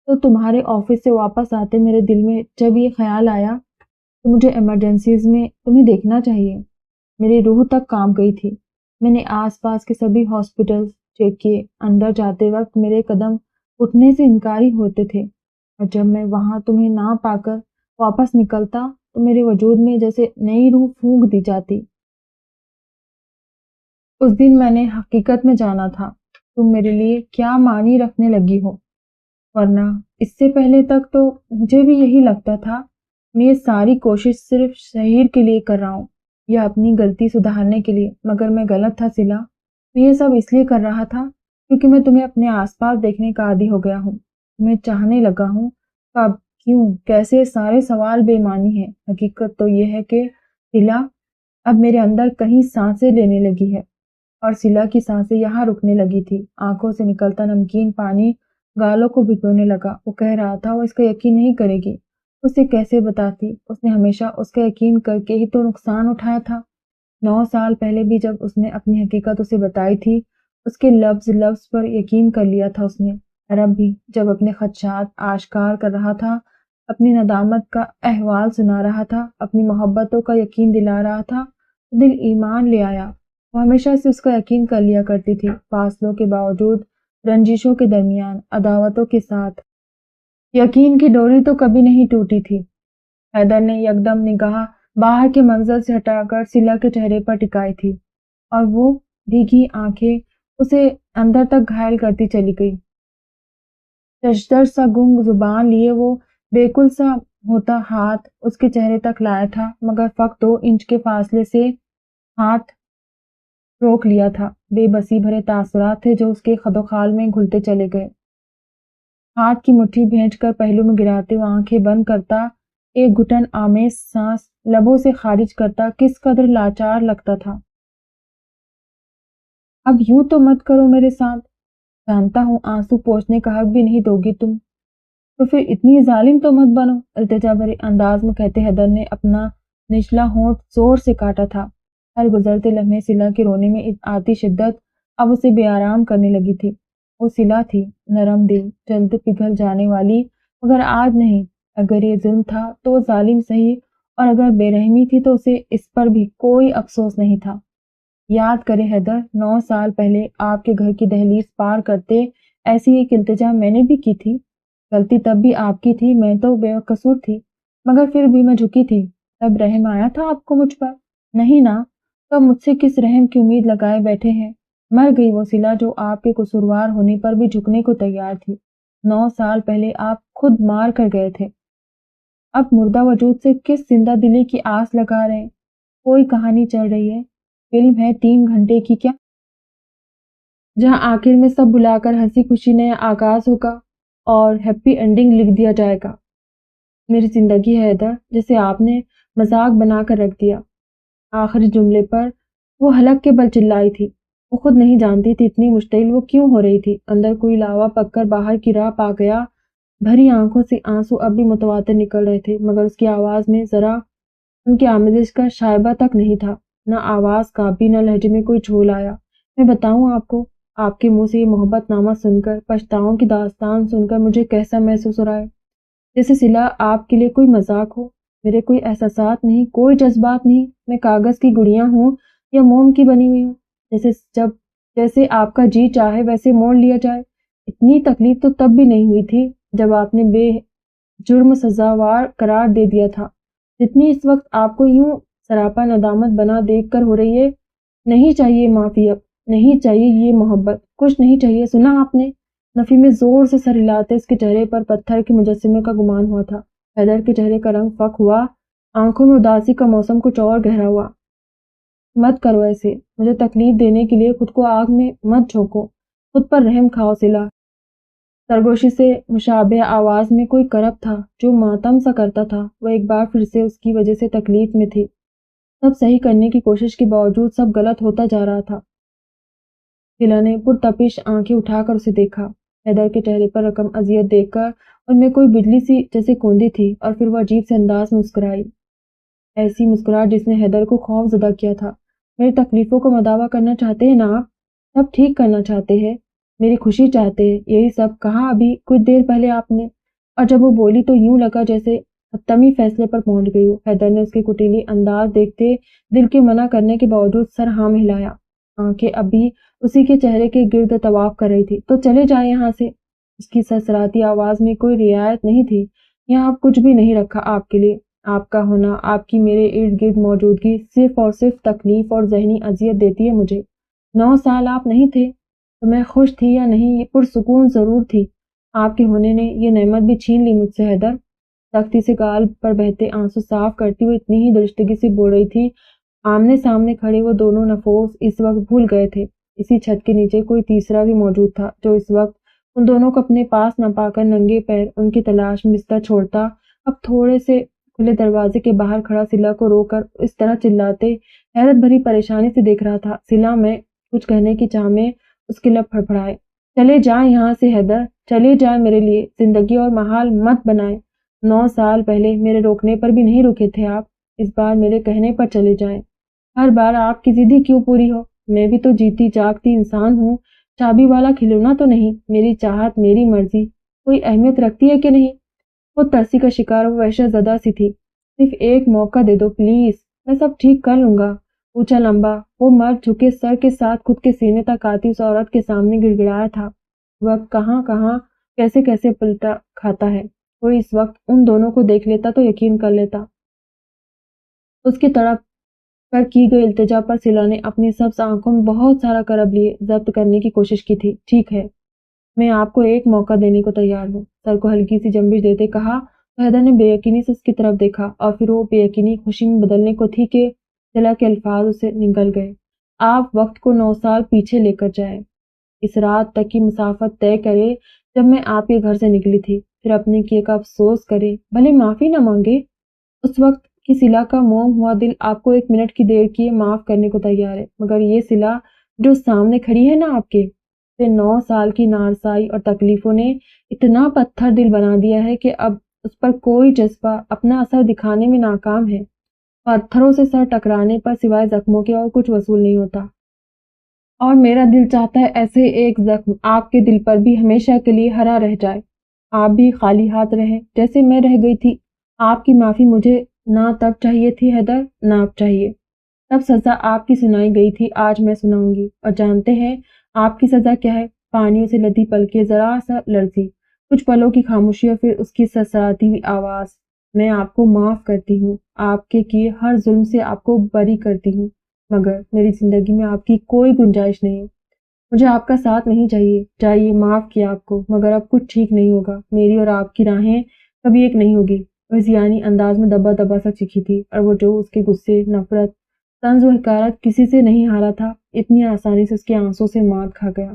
تو تمہارے آفس سے واپس آتے میرے دل میں جب یہ خیال آیا تو مجھے ایمرجنسیز میں تمہیں دیکھنا چاہیے، میری روح تک کانپ گئی تھی۔ میں نے آس پاس کے سبھی ہاسپٹلز چیک کیے، اندر جاتے وقت میرے قدم اٹھنے سے انکاری ہوتے تھے، اور جب میں وہاں تمہیں نہ پا کر واپس نکلتا تو میرے وجود میں جیسے نئی روح پھونک دی جاتی۔ اس دن میں نے حقیقت میں جانا تھا تم میرے لیے کیا معنی رکھنے لگی ہو، ورنہ اس سے پہلے تک تو مجھے بھی یہی لگتا تھا میں یہ ساری کوشش صرف شہیر کے لیے کر رہا ہوں یا اپنی غلطی سدھارنے کے لیے، مگر میں غلط تھا سلا۔ میں یہ سب اس لیے کر رہا تھا کیونکہ میں تمہیں اپنے آس پاس دیکھنے کا عادی ہو گیا ہوں، تمہیں چاہنے لگا ہوں، کب، کیوں، کیسے، سارے سوال بے معنی ہیں۔ حقیقت تو یہ ہے کہ سلا اب میرے اندر کہیں سانسیں لینے لگی ہے، اور سلا کی سانسیں یہاں رکنے لگی تھی۔ آنکھوں سے نکلتا نمکین پانی گالوں کو بھگونے لگا۔ وہ کہہ رہا تھا وہ اس کا یقین نہیں کرے گی، اسے کیسے بتاتی، اس نے ہمیشہ اس کا یقین کر کے ہی تو نقصان اٹھایا تھا۔ 9 سال پہلے بھی جب اس نے اپنی حقیقت اسے بتائی تھی، اس کے لفظ لفظ پر یقین کر لیا تھا اس نے، اور اب بھی جب اپنے خدشات آشکار کر رہا تھا، اپنی ندامت کا احوال سنا رہا تھا، اپنی محبتوں کا یقین دلا رہا تھا، تو دل ایمان لے آیا۔ وہ ہمیشہ سے اس کا یقین کر لیا کرتی تھی، فاصلوں کے باوجود، رنجشوں کے درمیان، عداوتوں کے ساتھ، یقین کی ڈوری تو کبھی نہیں ٹوٹی تھی۔ حیدر نے یکدم نگاہ باہر کے منظر سے ہٹا کر سلا کے چہرے پر ٹکائی تھی، اور وہ بھیگی آنکھیں اسے اندر تک گھائل کرتی چلی گئی۔ ششدر سا گنگ زبان لیے وہ بیکل سا ہوتا ہاتھ اس کے چہرے تک لایا تھا، مگر فقط 2 انچ کے فاصلے سے ہاتھ روک لیا تھا۔ بے بسی بھرے تاثرات تھے جو اس کے خد و خال میں گھلتے چلے گئے۔ ہاتھ کی مٹھی بھینچ کر پہلو میں گراتے ہوئے آنکھیں بند کرتا، ایک گھٹن آمیز سانس لبوں سے خارج کرتا، کس قدر لاچار لگتا تھا۔ اب یوں تو مت کرو میرے ساتھ، جانتا ہوں آنسو پوچھنے کا حق بھی نہیں دو گی تم، تو پھر اتنی ظالم تو مت بنو، التجا بھرے انداز میں کہتے حیدر نے اپنا نچلا ہونٹ زور سے کاٹا تھا۔ ہر گزرتے لمحے سلا کے رونے میں آتی شدت اب اسے بے آرام کرنے لگی تھی۔ وہ سلا تھی، نرم دل، جلد پگھل جانے والی، مگر آج نہیں۔ اگر یہ ظلم تھا تو وہ ظالم سہی، اور اگر بے رحمی تھی تو اسے اس پر بھی کوئی افسوس نہیں تھا۔ یاد کرے حیدر، 9 سال پہلے آپ کے گھر کی دہلیز پار کرتے ایسی ایک التجا میں نے بھی کی تھی۔ غلطی تب بھی آپ کی تھی، میں تو بے قصور تھی، مگر پھر بھی میں جھکی تھی۔ تب رحم آیا تھا آپ کو مجھ پر؟ نہیں نا، تو اب مجھ سے کس رحم کی امید لگائے بیٹھے ہیں؟ مر گئی وہ سلا جو آپ کے قصوروار ہونے پر بھی جھکنے کو تیار تھی۔ 9 سال پہلے آپ خود مار کر گئے تھے، اب مردہ وجود سے کس زندہ دلی کی آس لگا رہے ہیں؟ کوئی کہانی چل رہی ہے، فلم ہے 3 گھنٹے کی کیا، جہاں آخر میں سب بھلا کر ہنسی خوشی نیا آغاز ہوگا اور ہیپی اینڈنگ لکھ دیا جائے گا۔ میری زندگی ہے حیدر جسے آپ نے مذاق بنا کر رکھ دیا۔ آخری جملے پر وہ حلق کے بل چلائی تھی۔ وہ خود نہیں جانتی تھی اتنی مشتعل وہ کیوں ہو رہی تھی۔ اندر کوئی لاوا پک کر باہر کی راہ پا گیا۔ بھری آنکھوں سے آنسو اب بھی متواتر نکل رہے تھے، مگر اس کی آواز میں ذرا ان کی آمیزش کا شائبہ تک نہیں تھا، نہ آواز کانپی نہ لہجے میں کوئی جھول آیا۔ میں بتاؤں آپ کے منہ سے یہ محبت نامہ سن کر، پچھتاؤں کی داستان سن کر مجھے کیسا محسوس ہو رہا ہے، جیسے صلہ آپ کے لیے کوئی مذاق ہو۔ میرے کوئی احساسات نہیں، کوئی جذبات نہیں، میں کاغذ کی گڑیاں ہوں یا موم کی بنی ہوئی ہوں، جیسے آپ کا جی چاہے ویسے موڑ لیا جائے۔ اتنی تکلیف تو تب بھی نہیں ہوئی تھی جب آپ نے بے جرم سزاوار قرار دے دیا تھا، جتنی اس وقت آپ کو یوں سراپا ندامت بنا دیکھ کر ہو رہی ہے۔ نہیں چاہیے معافی، اب نہیں چاہیے یہ محبت، کچھ نہیں چاہیے، سنا آپ نے؟ نفی میں زور سے سر ہلاتے اس کے چہرے پر پتھر کے مجسمے کا گمان ہوا تھا۔ حیدر کے چہرے کا رنگ فک ہوا، آنکھوں میں اداسی کا موسم کچھ اور گہرا ہوا۔ مت کرو ایسے، مجھے تکلیف دینے کے لیے خود کو آگ میں مت جھونکو، خود پر رحم کھاؤ صلہ۔ سرگوشی سے مشابہ آواز میں کوئی کرب تھا جو ماتم سا کرتا تھا۔ وہ ایک بار پھر سے اس کی وجہ سے تکلیف میں تھی۔ سب صحیح کرنے کی کوشش کے باوجود سب غلط ہوتا جا رہا تھا۔ صلہ نے پرتپش آنکھیں اٹھا کر اسے دیکھا۔ حیدر کے چہرے پر رقم اذیت دیکھ کر ان میں کوئی بجلی سی جیسے کوندی تھی، اور پھر وہ عجیب سے انداز میں مسکرائی، ایسی مسکراہٹ جس نے حیدر کو خوف زدہ کیا تھا۔ میری تکلیفوں کو مداوا کرنا چاہتے ہیں نا آپ؟ سب ٹھیک کرنا چاہتے ہیں، میری خوشی چاہتے ہیں، یہی سب کہا ابھی کچھ دیر پہلے آپ نے۔ اور جب وہ بولی تو یوں لگا جیسے حتمی فیصلے پر پہنچ گئی ہو۔ حیدر نے اس کے کٹیلی انداز دیکھتے دل کے منع کرنے کے باوجود سر ہاں میں ہلایا۔ آنکھیں ابھی اسی کے چہرے کے گرد طواف کر رہی تھی۔ تو چلے جائیں یہاں سے۔ اس کی سرسراتی آواز میں کوئی رعایت نہیں تھی۔ یہاں اب کچھ بھی نہیں رکھا آپ کے لیے۔ آپ کا ہونا، آپ کی میرے ارد گرد موجودگی صرف اور صرف تکلیف اور ذہنی اذیت دیتی ہے مجھے۔ 9 سال آپ نہیں تھے تو میں خوش تھی یا نہیں، یہ پرسکون ضرور تھی۔ آپ کے ہونے نے یہ نعمت بھی چھین لی مجھ سے حیدر۔ سختی سے گال پر بہتے آنسو صاف کرتی ہوئی اتنی ہی درستگی سے بول رہی تھی۔ آمنے سامنے کھڑے وہ دونوں نفوس اس وقت بھول گئے تھے اسی چھت کے نیچے کوئی تیسرا بھی موجود تھا جو اس وقت ان دونوں کو اپنے پاس نہ پا کر ننگے پیر ان کی تلاش میں بستر چھوڑتا اب تھوڑے سے کھلے دروازے کے باہر کھڑا صلہ کو رو کر اس طرح چلاتے حیرت بھری پریشانی سے دیکھ رہا تھا۔ صلہ میں کچھ کہنے کی چاہ میں اس کے لب پھڑپڑائے۔ چلے جائیں یہاں سے حیدر، چلے جائیں، میرے لیے زندگی اور محال مت بنائیں۔ 9 سال پہلے میرے روکنے پر بھی نہیں رکے تھے آپ، اس بار میرے کہنے پر چلے جائیں۔ ہر بار آپ کی ضد ہی کیوں پوری ہو؟ میں بھی تو جیتی جاگتی انسان ہوں، چابی والا کھلونا تو نہیں۔ میری چاہت، میری مرضی کوئی اہمیت رکھتی ہے کہ نہیں؟ خود ترسی کا شکار وہ وحشت زدہ سی تھی۔ صرف ایک موقع دے دو پلیز، میں سب ٹھیک کر لوں گا۔ اونچا لمبا وہ مرد جھکے سر کے ساتھ خود کے سینے تک آتی اس عورت کے سامنے گڑ گڑایا تھا۔ وقت کہاں کہاں کیسے کیسے پلٹا کھاتا ہے۔ کوئی اس وقت ان دونوں کو دیکھ لیتا تو یقین کر لیتا۔ اس کی تڑپ پر کی گئی التجا پر صلہ نے اپنی سبز آنکھوں میں بہت سارا کرب لیے ضبط کرنے کی کوشش کی تھی۔ ٹھیک ہے، میں آپ کو ایک موقع دینے کو تیار ہوں، سر کو ہلکی سی جنبش دیتے کہا۔ حیدر نے بے یقینی سے اس کی طرف دیکھا اور پھر وہ بے یقینی خوشی میں بدلنے کو تھی کہ صلہ کے الفاظ اسے نگل گئے۔ آپ وقت کو 9 سال پیچھے لے کر جائیں، اس رات تک کی مسافت طے کرے جب میں آپ کے گھر سے نکلی تھی، پھر اپنے کیے کا افسوس کرے، بھلے معافی نہ مانگے۔ اس وقت کی صلہ کا موم ہوا دل آپ کو 1 منٹ کی دیر کیے معاف کرنے کو تیار ہے، مگر یہ صلہ جو سامنے کھڑی ہے نا آپ کے، سے 9 سال کی نارسائی اور تکلیفوں نے اتنا پتھر دل بنا دیا ہے کہ اب اس پر کوئی جذبہ اپنا اثر دکھانے میں ناکام ہے۔ پتھروں سے سر ٹکرانے پر سوائے زخموں کے اور کچھ وصول نہیں ہوتا، اور میرا دل چاہتا ہے ایسے ایک زخم آپ کے دل پر بھی ہمیشہ کے لیے ہرا رہ جائے، آپ بھی خالی ہاتھ رہیں جیسے میں رہ گئی تھی۔ آپ کی معافی مجھے نہ تب چاہیے تھی حیدر، نہ اب چاہیے۔ تب سزا آپ کی سنائی گئی تھی، آج میں سناؤں گی۔ اور جانتے ہیں آپ کی سزا کیا ہے؟ پانیوں سے لدی پلکیں ذرا سا لرزی، کچھ پلوں کی خاموشی اور پھر اس کی سرسراتی ہوئی آواز، میں آپ کو معاف کرتی ہوں، آپ کے کیے ہر ظلم سے آپ کو بری کرتی ہوں، مگر میری زندگی میں آپ کی کوئی گنجائش نہیں۔ مجھے آپ کا ساتھ نہیں چاہیے، معاف کیا آپ کو، مگر اب کچھ ٹھیک نہیں ہوگا، میری اور آپ کی راہیں کبھی ایک نہیں ہوگی۔ وہ ذیانی انداز میں دبا دبا سا چیخی تھی، اور وہ جو اس کے غصے، نفرت، طنز و حقارت کسی سے نہیں ہارا تھا، اتنی آسانی سے اس کے آنسوں سے مات کھا گیا۔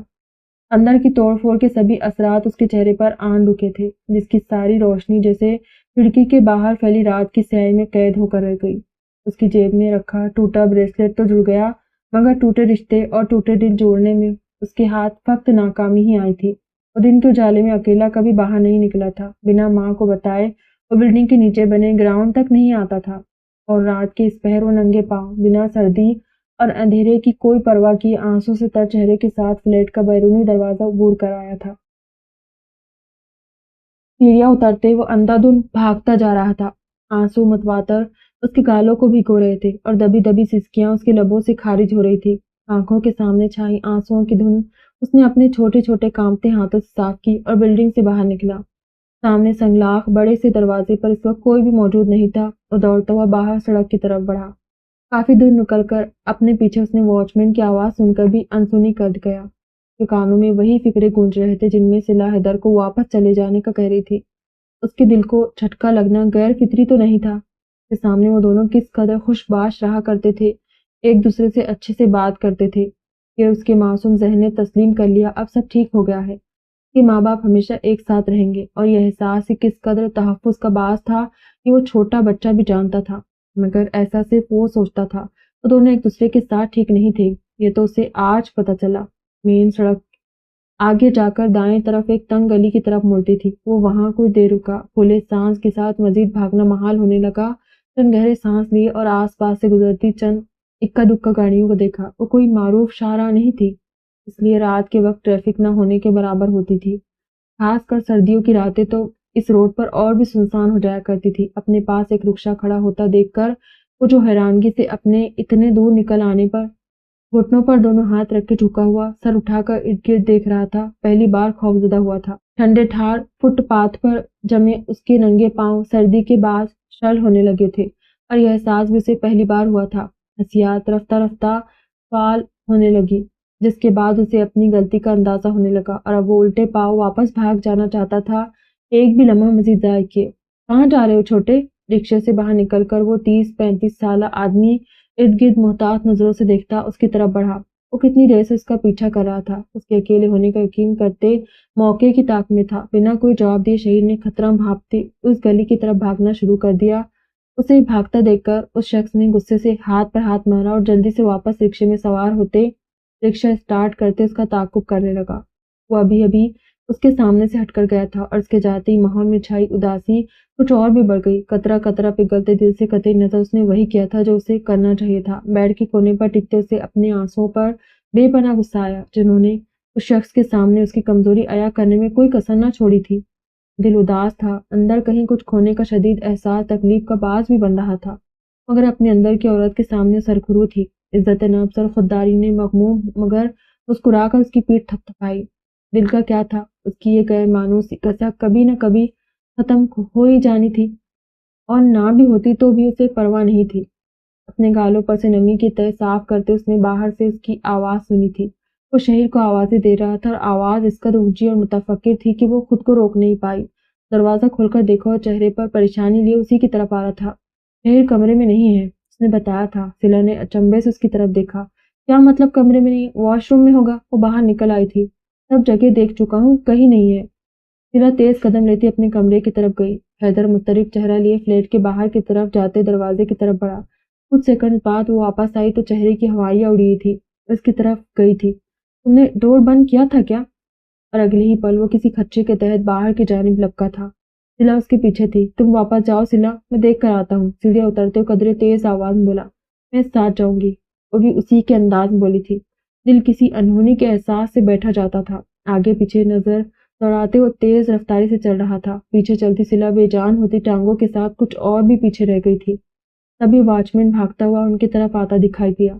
اندر کی توڑ پھوڑ کے سبھی اثرات اس کے چہرے پر آن رکے تھے، جس کی ساری روشنی جیسے کھڑکی کے باہر پھیلی رات کی سیاہی میں قید ہو کر رہ گئی۔ اس کی جیب میں رکھا ٹوٹا بریسلیٹ تو جڑ گیا، مگر ٹوٹے رشتے اور ٹوٹے دل جوڑنے میں اس کے ہاتھ فقط ناکامی ہی آئی تھی۔ وہ دن کے اجالے میں اکیلا کبھی باہر نہیں نکلا تھا، بنا ماں کو بتائے وہ بلڈنگ کے نیچے بنے گراؤنڈ تک نہیں آتا تھا۔ اور رات کے اس پہر وہ ننگے پاؤں بنا سردی اور اندھیرے کی کوئی پرواہ کیے آنسوں سے تر چہرے کے ساتھ فلیٹ کا بیرونی دروازہ عبور کر آیا تھا۔ سیڑھیاں اترتے وہ اندھا دھند بھاگتا جا رہا تھا۔ آنسو متواتر اس کے گالوں کو بھگو رہے تھے اور دبی دبی سسکیاں اس کے لبوں سے خارج ہو رہی تھی۔ آنکھوں کے سامنے چھائی آنسوؤں کی دھند اس نے اپنے چھوٹے چھوٹے کانپتے ہاتھوں سے صاف کی اور بلڈنگ سے باہر نکلا۔ سامنے سنگلاخ بڑے سے دروازے پر اس وقت کوئی بھی موجود نہیں تھا اور دوڑتا ہوا باہر سڑک کی طرف بڑھا۔ کافی دور نکل کر اپنے پیچھے اس نے واچ مین کی آواز سن کر بھی انسنی کر گیا کہ کانوں میں وہی فکریں گونج رہے تھے جن میں صلہ حیدر کو واپس چلے جانے کا کہہ رہی تھی۔ اس کے دل کو جھٹکا لگنا غیر فطری تو نہیں تھا کہ سامنے وہ دونوں کس قدر خوش باش رہا کرتے تھے، ایک دوسرے سے اچھے سے بات کرتے تھے کہ اس کے معصوم ذہن نے تسلیم کر لیا اب سب ٹھیک ہو گیا ہے کہ ماں باپ ہمیشہ ایک ساتھ رہیں گے، اور یہ احساس ہی کس قدر تحفظ کا باعث تھا کہ وہ چھوٹا بچہ بھی جانتا تھا، مگر ایسا صرف وہ سوچتا تھا۔ وہ دونوں ایک دوسرے کے ساتھ ٹھیک نہیں تھے، یہ تو اسے آج پتہ چلا۔ مین سڑک آگے جا کر دائیں طرف ایک تنگ گلی کی طرف مڑتی تھی۔ وہ وہاں کچھ دیر رکا، کھلے سانس کے ساتھ مزید بھاگنا محال ہونے لگا۔ چند گہرے سانس لیے اور آس پاس سے گزرتی چند اکا دکا گاڑیوں کو دیکھا۔ وہ کوئی معروف شاہراہ نہیں تھی، اس لیے رات کے وقت ٹریفک نہ ہونے کے برابر ہوتی تھی۔ خاص کر سردیوں کی راتیں تو اس روڈ پر اور بھی سنسان ہو جایا کرتی تھی۔ اپنے پاس ایک رکشہ کھڑا ہوتا دیکھ کر وہ جو حیرانگی سے اپنے اتنے دور نکل آنے پر گھٹنوں پر دونوں ہاتھ رکھ کے جھکا ہوا سر اٹھا کر ارد گرد دیکھ رہا تھا، پہلی بار خوفزدہ ہوا تھا۔ ٹھنڈے ٹھار فٹ پاتھ پر جمے اس کے ننگے پاؤں سردی کے باعث شل ہونے لگے تھے، اور یہ احساس بھی اسے پہلی بار ہوا تھا۔ حسیات رفتہ رفتہ فعال ہونے لگی، جس کے بعد اسے اپنی غلطی کا اندازہ ہونے لگا، اور اب وہ الٹے پاؤں واپس بھاگ جانا چاہتا تھا، ایک بھی لمحہ مزید ضائع کیے۔ کہاں جا رہے ہو چھوٹے؟ رکشے سے باہر نکل کر وہ 30-35 سالہ آدمی ارد گرد محتاط نظروں سے دیکھتا اس کی طرف بڑھا۔ وہ کتنی دیر سے اس کا پیچھا کر رہا تھا، اس کے اکیلے ہونے کا یقین کرتے موقع کی طاق میں تھا۔ بنا کوئی جواب دیے شہیر نے خطرہ بھانپتے اس گلی کی طرف بھاگنا شروع کر دیا۔ اسے بھاگتا دیکھ کر اس شخص نے غصے سے ہاتھ پر ہاتھ مارا اور جلدی سے واپس رکشے میں سوار ہوتے رکشہ اسٹارٹ کرتے اس کا تعاقب کرنے لگا۔ وہ ابھی ابھی اس کے سامنے سے ہٹ کر گیا تھا، اور اس کے جاتے ہی ماحول میں چھائی اداسی کچھ اور بھی بڑھ گئی۔ قطرہ قطرہ پگھلتے دل سے قطعی نظر اس نے وہی کیا تھا جو اسے کرنا چاہیے تھا۔ بیڈ کے کونے پر ٹکتے اسے اپنے آنسوؤں پر بے پناہ غصہ آیا، جنہوں نے اس شخص کے سامنے اس کی کمزوری عیاں کرنے میں کوئی کسر نہ چھوڑی تھی۔ دل اداس تھا، اندر کہیں کچھ کھونے کا شدید احساس تکلیف کا باعث بھی بن رہا تھا، مگر اپنے اندر کی عورت کے سامنے سرخرو تھی۔ عزت نفس اور خودداری نے مغموم مگر مسکرا کر اس کی پیٹھ تھپ تھپائی۔ دل کا کیا تھا، اس کی یہ غیر مانوسی کسک کبھی نہ کبھی ختم ہو ہی جانی تھی، اور نہ بھی ہوتی تو بھی اسے پرواہ نہیں تھی۔ اپنے گالوں پر سے نمی کی تہ صاف کرتے اس نے باہر سے اس کی آواز سنی تھی۔ وہ شہیر کو آوازیں دے رہا تھا، اور آواز اس قدر اونچی اور متفکر تھی کہ وہ خود کو روک نہیں پائی۔ دروازہ کھول کر دیکھا اور چہرے پر پریشانی لیے اسی کی طرف آ رہا تھا۔ شہیر کمرے میں نہیں ہے، اس نے بتایا تھا۔ صلہ نے اچنبھے سے اس کی طرف دیکھا۔ کیا مطلب کمرے میں نہیں؟ واش روم میں ہوگا، وہ باہر نکل آئی تھی۔ سب جگہ دیکھ چکا ہوں، کہیں نہیں ہے۔ صلہ تیز قدم لیتی اپنے کمرے کی طرف گئی۔ حیدر مضطرب چہرہ لیے فلیٹ کے باہر کی طرف جاتے دروازے کی طرف بڑھا۔ کچھ سیکنڈ بعد وہ واپس آئی تو چہرے کی ہوائیاں اڑی تھی، اس کی طرف گئی تھی۔ تم نے ڈور بند کیا تھا کیا؟ اور اگلے ہی پل وہ کسی خدشے کے تحت باہر کی جانب لپکا تھا۔ صلہ اس کے پیچھے تھی۔ تم واپس جاؤ صلہ، میں دیکھ کر آتا ہوں، سیڑھیاں اترتے قدرے تیز آواز میں بولا۔ میں ساتھ جاؤں گی، وہ بھی اسی کے انداز میں بولی تھی۔ دل کسی انہونی کے احساس سے بیٹھا جاتا تھا۔ آگے پیچھے نظر دوڑاتے وہ تیز رفتاری سے چل رہا تھا۔ پیچھے چلتی صلہ بے جان ہوتی ٹانگوں کے ساتھ کچھ اور بھی پیچھے رہ گئی تھی۔ تبھی واچ مین بھاگتا ہوا ان کی طرف آتا دکھائی دیا،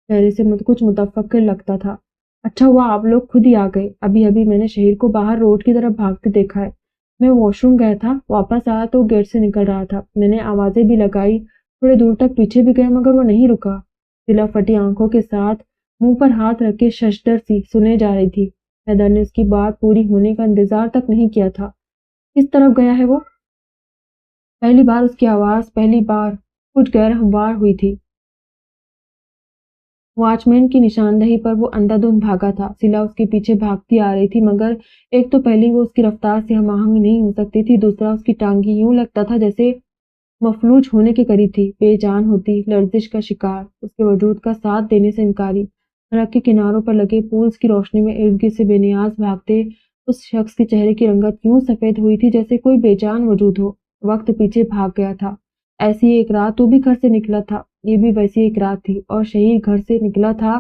چہرے سے کچھ متفکر لگتا تھا۔ اچھا ہوا آپ لوگ خود ہی آ گئے، ابھی ابھی میں نے شہیر کو باہر روڈ کی طرف بھاگتے دیکھا ہے۔ میں واش روم گیا تھا، واپس آیا تو گیٹ سے نکل رہا تھا۔ میں نے آوازیں بھی لگائی، تھوڑے دور تک پیچھے بھی گئے، مگر وہ نہیں رکا۔ صلہ پھٹی آنکھوں کے ساتھ منہ پر ہاتھ رکھ کے ششدر سی سنے جا رہی تھی۔ حیدر نے اس کی بات پوری ہونے کا انتظار تک نہیں کیا تھا۔ کس طرف گیا ہے وہ؟ پہلی بار اس کی آواز پہلی بار کچھ غیر ہموار ہوئی تھی۔ واچ مین کی نشاندہی پر وہ اندھا دھند بھاگا تھا۔ صلہ اس کے پیچھے بھاگتی آ رہی تھی، مگر ایک تو پہلے وہ اس کی رفتار سے ہم آہنگ نہیں ہو سکتی تھی، دوسرا اس کی ٹانگیں یوں لگتا تھا جیسے مفلوج ہونے کے قریب تھی، بے جان ہوتی، لرزش کا شکار، اس کے وجود کا ساتھ دینے سے انکاری۔ سڑک کے کناروں پر لگے پولز کی روشنی میں ارد گرد سے بے نیاز بھاگتے اس شخص کے چہرے کی رنگت یوں سفید ہوئی تھی جیسے کوئی بے جان وجود ہو۔ وقت پیچھے بھاگ گیا تھا، ایسی ایک رات تو بھی گھر سے نکلا تھا، یہ بھی ویسی ایک رات تھی، اور شہیر گھر سے نکلا تھا،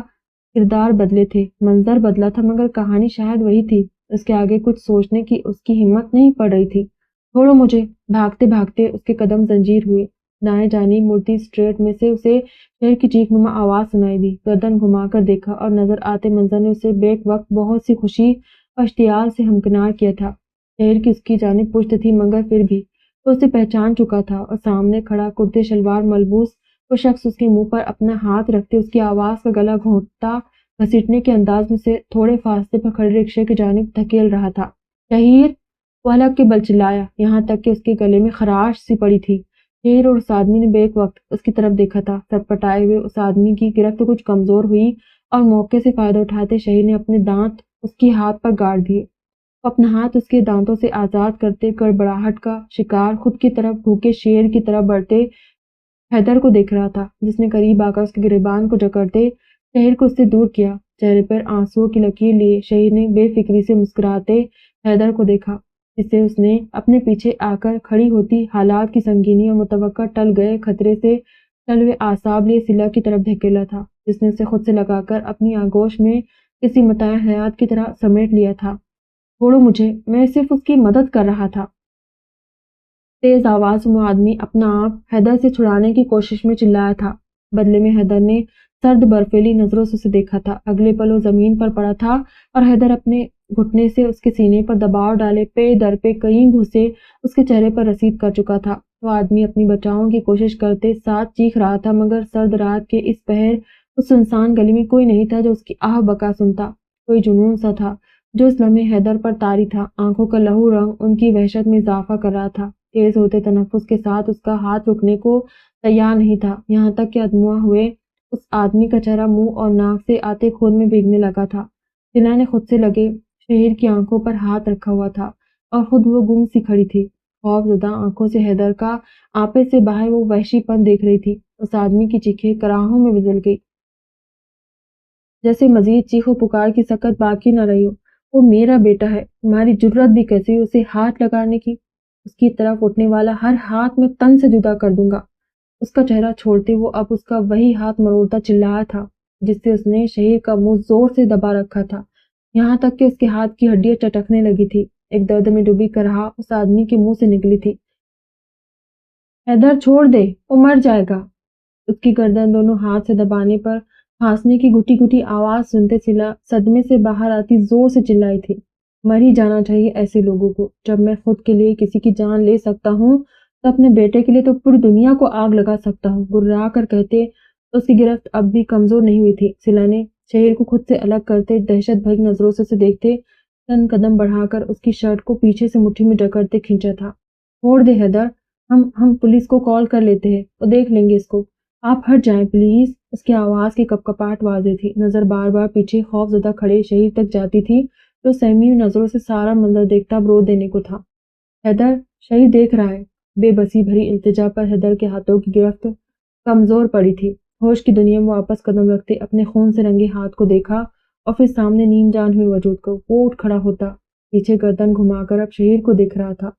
کردار بدلے تھے، منظر بدلا تھا، مگر کہانی شاید وہی تھی۔ اس کے آگے کچھ سوچنے کی اس کی ہمت نہیں پڑ رہی تھی۔ چھوڑو مجھے، بھاگتے بھاگتے اس کے قدم زنجیر ہوئے۔ دائیں جانب مڑتی اسٹریٹ میں سے اسے شہر کی چیخ نما آواز سنائی دی۔ گردن گھما کر دیکھا اور نظر آتے منظر نے اسے بیک وقت بہت سی خوشی اور اشتعال سے ہمکنار کیا تھا۔ شہر کی اس کی جانب پشت تھی، مگر پھر بھی وہ اسے پہچان چکا تھا، اور سامنے کھڑا کرتے شلوار ملبوس وہ شخص اس کے منہ پر اپنا ہاتھ رکھتے اس کی آواز کا گلا گھونٹتا گھسیٹنے کے انداز میں سے تھوڑے فاصلے پر کھڑے رکشے کی جانب دھکیل رہا تھا۔ شہیر! وہ ہلک کے بل چلایا، یہاں تک کہ اس کے گلے میں خراش سی پڑی تھی۔ شہیر اور اس آدمی نے بیک وقت اس کی طرف دیکھا تھا۔ سٹپٹائے ہوئے اس آدمی کی گرفت کچھ کمزور ہوئی، اور موقع سے فائدہ اٹھاتے شہیر نے اپنے دانت اس کی ہاتھ پر گاڑ دیے۔ وہ اپنا ہاتھ اس کے دانتوں سے آزاد کرتے گڑبڑاہٹ کا شکار خود کی طرف بھوکے شیر کی طرف بڑھتے حیدر کو دیکھ رہا تھا، جس نے قریب آ کر اس کے گریبان کو جکڑتے شہیر کو اس سے دور کیا۔ چہرے پر آنسوؤں کی لکیر لیے شہیر نے بے فکری سے مسکراتے حیدر کو دیکھا، جس سے اس نے اپنے پیچھے آ کر کھڑی ہوتی حالات کی سنگینی اور متوقع ٹل گئے خطرے سے ٹل ہوئے اعصاب لیے سلا کی طرف دھکیلا تھا، جس نے اسے خود سے لگا کر اپنی آغوش میں کسی متاع حیات کی طرح سمیٹ لیا تھا۔ چھوڑو مجھے، میں صرف اس کی مدد کر رہا تھا۔ تیز آواز میں وہ آدمی اپنا آپ حیدر سے چھڑانے کی کوشش میں چلایا تھا۔ بدلے میں حیدر نے سرد برفیلی نظروں سے اسے دیکھا تھا۔ اگلے پل وہ زمین پر پڑا تھا، اور حیدر اپنے گھٹنے سے اس کے سینے پر دباؤ ڈالے پے در پے کئی گھوسے اس کے چہرے پر رسید کر چکا تھا۔ وہ آدمی اپنی بچاؤ کی کوشش کرتے ساتھ چیخ رہا تھا، مگر سرد رات کے اس پہر اس سنسان گلی میں کوئی نہیں تھا جو اس کی آہ بکا سنتا۔ کوئی جنون سا تھا جو اس لمحے حیدر پر طاری تھا۔ آنکھوں کا لہو رنگ ان کی وحشت میں اضافہ کر رہا تھا۔ تیز ہوتے تنفس کے ساتھ اس کا ہاتھ رکنے کو تیار نہیں تھا، یہاں تک کہ ادموا ہوئے اس آدمی کا چہرہ منہ اور ناک سے آتے خون میں بھیگنے لگا تھا۔ سلا نے خود سے لگے شہیر کی آنکھوں پر ہاتھ رکھا ہوا تھا، اور خود وہ گم سی کھڑی تھی۔ خوف زدہ آنکھوں سے حیدر کا آپے سے باہر وہ وحشی پن دیکھ رہی تھی۔ اس آدمی کی چیخیں کراہوں میں بدل گئی، جیسے مزید چیخ و پکار کی سکت باقی نہ رہی ہو۔ وہ میرا بیٹا ہے، تمہاری جرأت بھی کیسی ہے اسے ہاتھ لگانے کی؟ اس کی طرف اٹھنے والا ہر ہاتھ میں تن سے جدا کر دوں گا۔ اس کا چہرہ چھوڑتے وہ اب اس کا وہی ہاتھ مروڑتا چلایا تھا، جس سے اس نے شہیر کا منہ زور سے دبا رکھا تھا، یہاں تک کہ اس کے ہاتھ کی ہڈیاں چٹکنے لگی تھی۔ ایک درد میں ڈوبی کرہا اس آدمی کے منہ سے نکلی تھی، حیدر چھوڑ دے، وہ مر جائے گا۔ اس کی گردن دونوں ہاتھ سے دبانے پر ہانسنے کی گھٹی گھٹی آواز سنتے سلا صدمے سے باہر آتی زور سے چلائی تھی، مر ہی جانا چاہیے ایسے لوگوں کو۔ جب میں خود کے لیے کسی کی جان لے سکتا ہوں تو اپنے بیٹے کے لیے تو پوری دنیا کو آگ لگا سکتا ہوں، گررا کر کہتے اس کی گرفت اب بھی کمزور نہیں ہوئی تھی۔ سلا نے شہیر کو خود سے الگ کرتے دہشت بھری نظروں سے اسے دیکھتے چند قدم بڑھا کر اس کی شرٹ کو پیچھے سے مٹھی میں جکڑتے کھینچا تھا۔ چھوڑ دے حیدر، ہم پولیس کو کال کر لیتے ہیں، وہ دیکھ لیں گے اس کو، آپ ہٹ جائیں پلیز۔ اس کی آواز کی کپکپاہٹ واضح تھی، نظر بار بار پیچھے خوف زدہ کھڑے شہیر تک جاتی تھی، جو سہمی ہوئی نظروں سے سارا منظر دیکھتا اب رو دینے کو تھا۔ حیدر، شہیر دیکھ رہا ہے۔ بے بسی بھری التجا پر حیدر کے ہاتھوں کی گرفت کمزور پڑی تھی۔ ہوش کی دنیا میں واپس قدم رکھتے اپنے خون سے رنگے ہاتھ کو دیکھا، اور پھر سامنے نیم جان ہوئے وجود کو۔ وہ اٹھ کھڑا ہوتا، پیچھے گردن گھما کر اب شہیر کو دیکھ رہا تھا،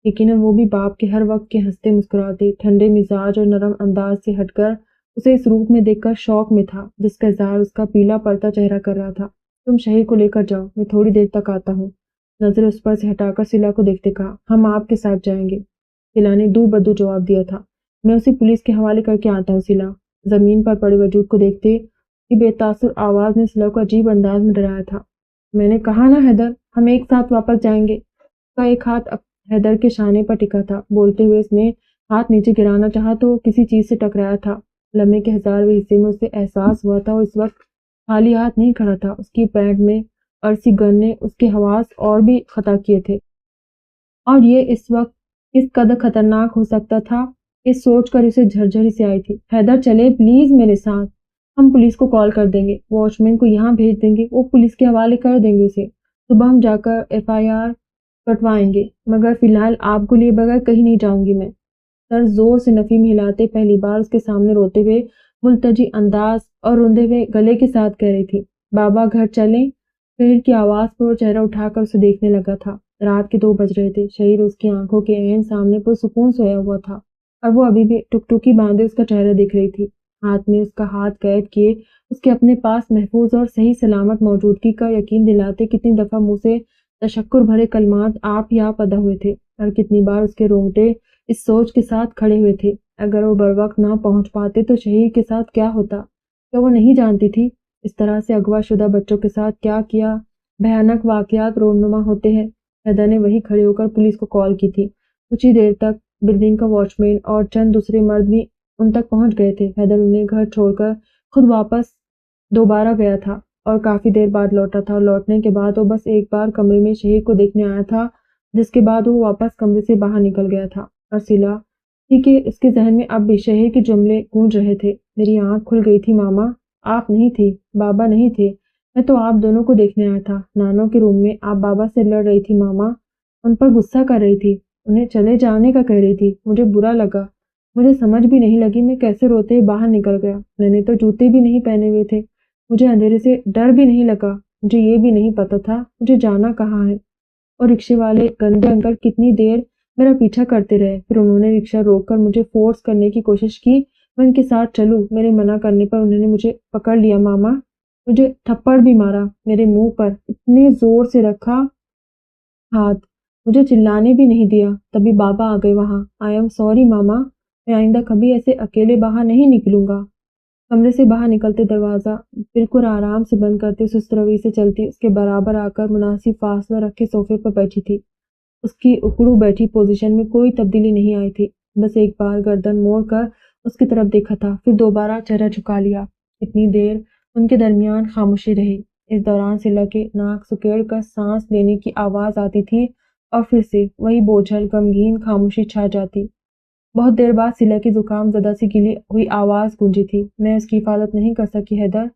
یقیناً وہ بھی باپ کے ہر وقت کے ہنستے مسکراتے ٹھنڈے مزاج اور نرم انداز سے ہٹ کر اسے اس روپ میں دیکھ کر شوق میں تھا، جس کا اظہار اس کا پیلا پڑتا چہرہ کر رہا تھا۔ تم شہیر کو لے کر جاؤ، میں تھوڑی دیر تک آتا ہوں۔ نظر اس پر سے ہٹا کر سلا کو دیکھتے کہا، ہم آپ کے ساتھ جائیں گے۔ سلا نے دو بدو جواب دیا تھا، میں اسے پولیس کے حوالے کر کے آتا ہوں۔ سلا زمین پر پڑے وجود کو دیکھتے کی بے تاثر آواز نے سلا کو عجیب انداز میں ڈرایا تھا۔ میں نے کہا نا حیدر، ہم ایک ساتھ واپس جائیں گے۔ اس کا ایک ہاتھ حیدر کے شانے پر ٹکا تھا، بولتے ہوئے اس نے ہاتھ نیچے گرانا چاہا تو کسی چیز سے ٹکرایا تھا۔ لمحے کے ہزارویں حصے میں اسے احساس ہوا تھا وہ اس وقت خالی ہاتھ نہیں کھڑا تھا، اس کی پینٹ میں عرصی گن نے اس کے حواس اور بھی خطا کیے تھے، اور یہ اس وقت کس قدر خطرناک ہو سکتا تھا اس سوچ کر اسے جھرجھری سے آئی تھی۔ حیدر چلے پلیز میرے ساتھ، ہم پولیس کو کال کر دیں گے، واچ مین کو یہاں بھیج دیں گے، وہ پولیس کے حوالے کر دیں گے اسے، صبح ہم جا کر FIR کٹوائیں گے، مگر فی الحال آپ کو لیے بغیر کہیں نہیں جاؤں گی میں۔ سر زور سے نفی میں ہلاتے پہلی بار اس کے سامنے روتے ہوئے ملتجی انداز اور روندے ہوئے گلے کے ساتھ کہہ رہی تھی، بابا گھر چلیں۔ شہیر کی آواز پر وہ چہرہ اٹھا کر اسے دیکھنے لگا تھا۔ رات کے 2 بج رہے تھے، شہیر اس کی آنکھوں کے عین سامنے پر سکون سویا ہوا تھا۔ اور وہ ابھی بھی ٹکٹکی باندھے اس کا چہرہ دیکھ رہی تھی، ہاتھ میں اس کا ہاتھ قید کیے اس کے اپنے پاس محفوظ اور صحیح سلامت موجودگی کا یقین دلاتے کتنی دفعہ منہ سے تشکر بھرے کلمات آپ ہی آپ ادا ہوئے تھے، اور کتنی بار اس کے رونگٹے اس سوچ کے ساتھ کھڑے ہوئے تھے، اگر وہ بروقت نہ پہنچ پاتے تو شہیر کے ساتھ کیا ہوتا؟ کیا وہ نہیں جانتی تھی اس طرح سے اغوا شدہ بچوں کے ساتھ کیا بھیانک واقعات رونما ہوتے ہیں؟ حیدر نے وہی کھڑے ہو کر پولیس کو کال کی تھی۔ کچھ ہی دیر تک بلڈنگ کا واچ مین اور چند دوسرے مرد بھی ان تک پہنچ گئے تھے۔ حیدر انہیں گھر چھوڑ کر خود واپس دوبارہ گیا تھا اور کافی دیر بعد لوٹا تھا، اور لوٹنے کے بعد وہ بس ایک بار کمرے میں شہیر کو دیکھنے آیا تھا، جس کے بعد وہ واپس کمرے سے باہر نکل گیا تھا۔ اور سلا تھی کہ اس کے ذہن میں اب بھی شہیر کے جملے گونج رہے تھے، میری آنکھ کھل گئی تھی ماما، آپ نہیں تھی، بابا نہیں تھے، میں تو آپ دونوں کو دیکھنے آیا تھا، نانو کے روم میں آپ بابا سے لڑ رہی تھی ماما، ان پر غصہ کر رہی تھی، انہیں چلے جانے کا کہہ رہی تھی، مجھے برا لگا، مجھے سمجھ بھی نہیں لگی میں کیسے روتے باہر نکل گیا، میں نے تو جوتے بھی نہیں پہنے ہوئے تھے، مجھے اندھیرے سے ڈر بھی نہیں لگا، مجھے یہ بھی نہیں پتا تھا مجھے جانا کہاں ہے، اور رکشے والے گندے انکل کتنی دیر میرا پیچھا کرتے رہے، پھر انہوں نے رکشہ روک کر مجھے فورس کرنے کی کوشش کی میں ان کے ساتھ چلوں، میرے منع کرنے پر انہوں نے مجھے پکڑ لیا ماما، مجھے تھپڑ بھی مارا، میرے منہ پر اتنے زور سے رکھا ہاتھ، مجھے چلانے بھی نہیں دیا، تبھی بابا آ گئے وہاں، آئی ایم سوری ماما، میں آئندہ کبھی ایسے اکیلے باہر نہیں نکلوں گا۔ کمرے سے باہر نکلتے دروازہ بالکل آرام سے بند کرتے سست روی سے چلتی اس کے برابر آ کر مناسب فاصلہ رکھے صوفے پر بیٹھی تھی۔ اس کی اکڑو بیٹھی پوزیشن میں کوئی تبدیلی نہیں آئی تھی، بس ایک بار گردن موڑ کر اس کی طرف دیکھا تھا، پھر دوبارہ چہرہ جھکا لیا۔ اتنی دیر ان کے درمیان خاموشی رہی، اس دوران سلا کے ناک سکیڑ کر سانس لینے کی آواز آتی تھی اور پھر سے وہی بوجھل غمگین خاموشی چھا جاتی۔ بہت دیر بعد سلا کی زکام زدہ سی گلی ہوئی آواز گونجی تھی، میں اس کی حفاظت نہیں کر سکی حیدر،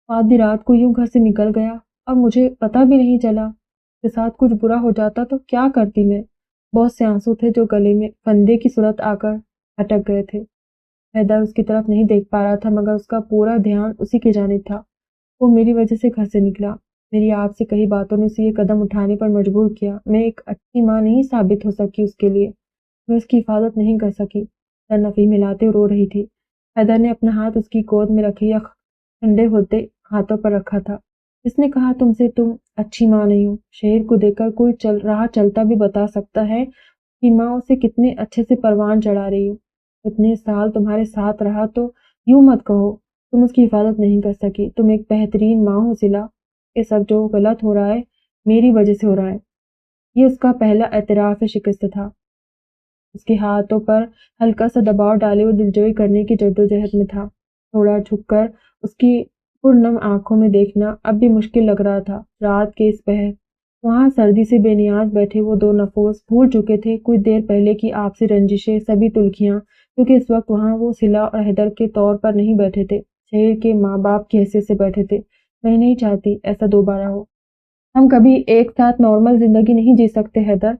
آدھی رات کو یوں گھر سے نکل گیا اور مجھے پتہ بھی نہیں چلا، اس کے ساتھ کچھ برا ہو جاتا تو کیا کرتی میں؟ بہت سے آنسو تھے جو گلے میں پھندے کی صورت آ کر اٹک گئے تھے۔ حیدر اس کی طرف نہیں دیکھ پا رہا تھا مگر اس کا پورا دھیان اسی کی جانب تھا۔ وہ میری وجہ سے گھر سے نکلا، میری آپ سے کئی باتوں نے اسے یہ قدم اٹھانے پر مجبور کیا، میں ایک اچھی ماں نہیں ثابت ہو سکی اس کے لیے، میں اس کی حفاظت نہیں کر سکی۔ نفی ملاتے رو رہی تھی۔ حیدر نے اپنا ہاتھ اس کی گود میں رکھے یا ٹھنڈے ہوتے ہاتھوں پر رکھا تھا۔ اس نے کہا تم سے تم اچھی ماں نہیں ہو، شہر کو دیکھ کر کوئی راہ چلتا بھی بتا سکتا ہے کہ ماں اسے کتنے اچھے سے پروان چڑھا رہی ہو، اتنے سال تمہارے ساتھ رہا تو یوں مت کہو تم اس کی حفاظت نہیں کر سکی، تم ایک بہترین ماں ہو سلا، یہ سب جو غلط ہو رہا ہے میری وجہ سے ہو رہا ہے۔ یہ اس کا پہلا اعتراف شکست تھا، اس کے ہاتھوں پر ہلکا سا دباؤ ڈالے وہ دلجوئی کرنے کی جدوجہد میں تھا، تھوڑا جھک کر اس کی پرنم آنکھوں میں دیکھنا اب بھی مشکل لگ رہا تھا۔ رات کے اس پہر وہاں سردی سے بے نیاز بیٹھے وہ دو نفوس بھول چکے تھے کچھ دیر پہلے کی آپسی رنجشیں، سبھی تلخیاں، کیونکہ اس وقت وہاں وہ سلا اور حیدر کے طور پر نہیں بیٹھے تھے، شہر کے ماں باپ کی حیثیت سے بیٹھے تھے۔ میں نہیں چاہتی ایسا دوبارہ ہو، ہم کبھی ایک ساتھ نارمل زندگی نہیں جی سکتے حیدر،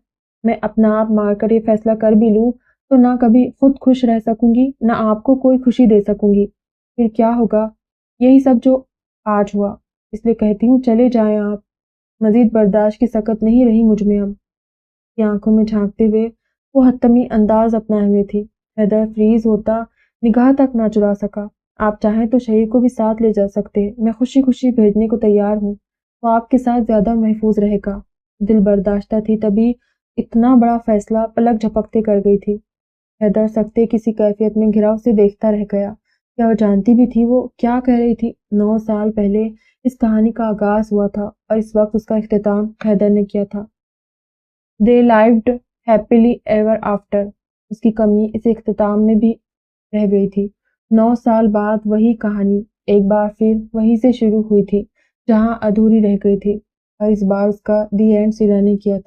میں اپنا آپ مار کر یہ فیصلہ کر بھی لوں تو نہ کبھی خود خوش رہ سکوں گی نہ آپ کو کوئی خوشی دے سکوں گی، پھر کیا ہوگا؟ یہی سب جو آج ہوا، اس لیے کہتی ہوں چلے جائیں آپ، مزید برداشت کی سکت نہیں رہی مجھ میں اب۔ کی آنکھوں میں جھانکتے ہوئے وہ حتمی انداز اپنائے ہوئے تھی۔ حیدر فریز ہوتا نگاہ تک نہ چرا سکا۔ آپ چاہیں تو شہیر کو بھی ساتھ لے جا سکتے ہیں، میں خوشی خوشی بھیجنے کو تیار ہوں، وہ آپ کے ساتھ زیادہ محفوظ رہے گا۔ دل برداشتہ تھی تبھی اتنا بڑا فیصلہ پلک جھپکتے کر گئی تھی۔ حیدر سکتے کسی کیفیت میں گھرا اسے دیکھتا رہ گیا، کیا وہ جانتی بھی تھی وہ کیا کہہ رہی تھی؟ 9 سال پہلے اس کہانی کا آغاز ہوا تھا اور اس وقت اس کا اختتام حیدر نے کیا تھا۔ They lived happily ever after، اس کی کمی اس اختتام میں بھی رہ گئی تھی۔ 9 سال بعد وہی کہانی ایک بار پھر وہی سے شروع ہوئی تھی جہاں ادھوری رہ گئی تھی، اور اس بار اس کا دی اینڈ سلا نے کیا تھا۔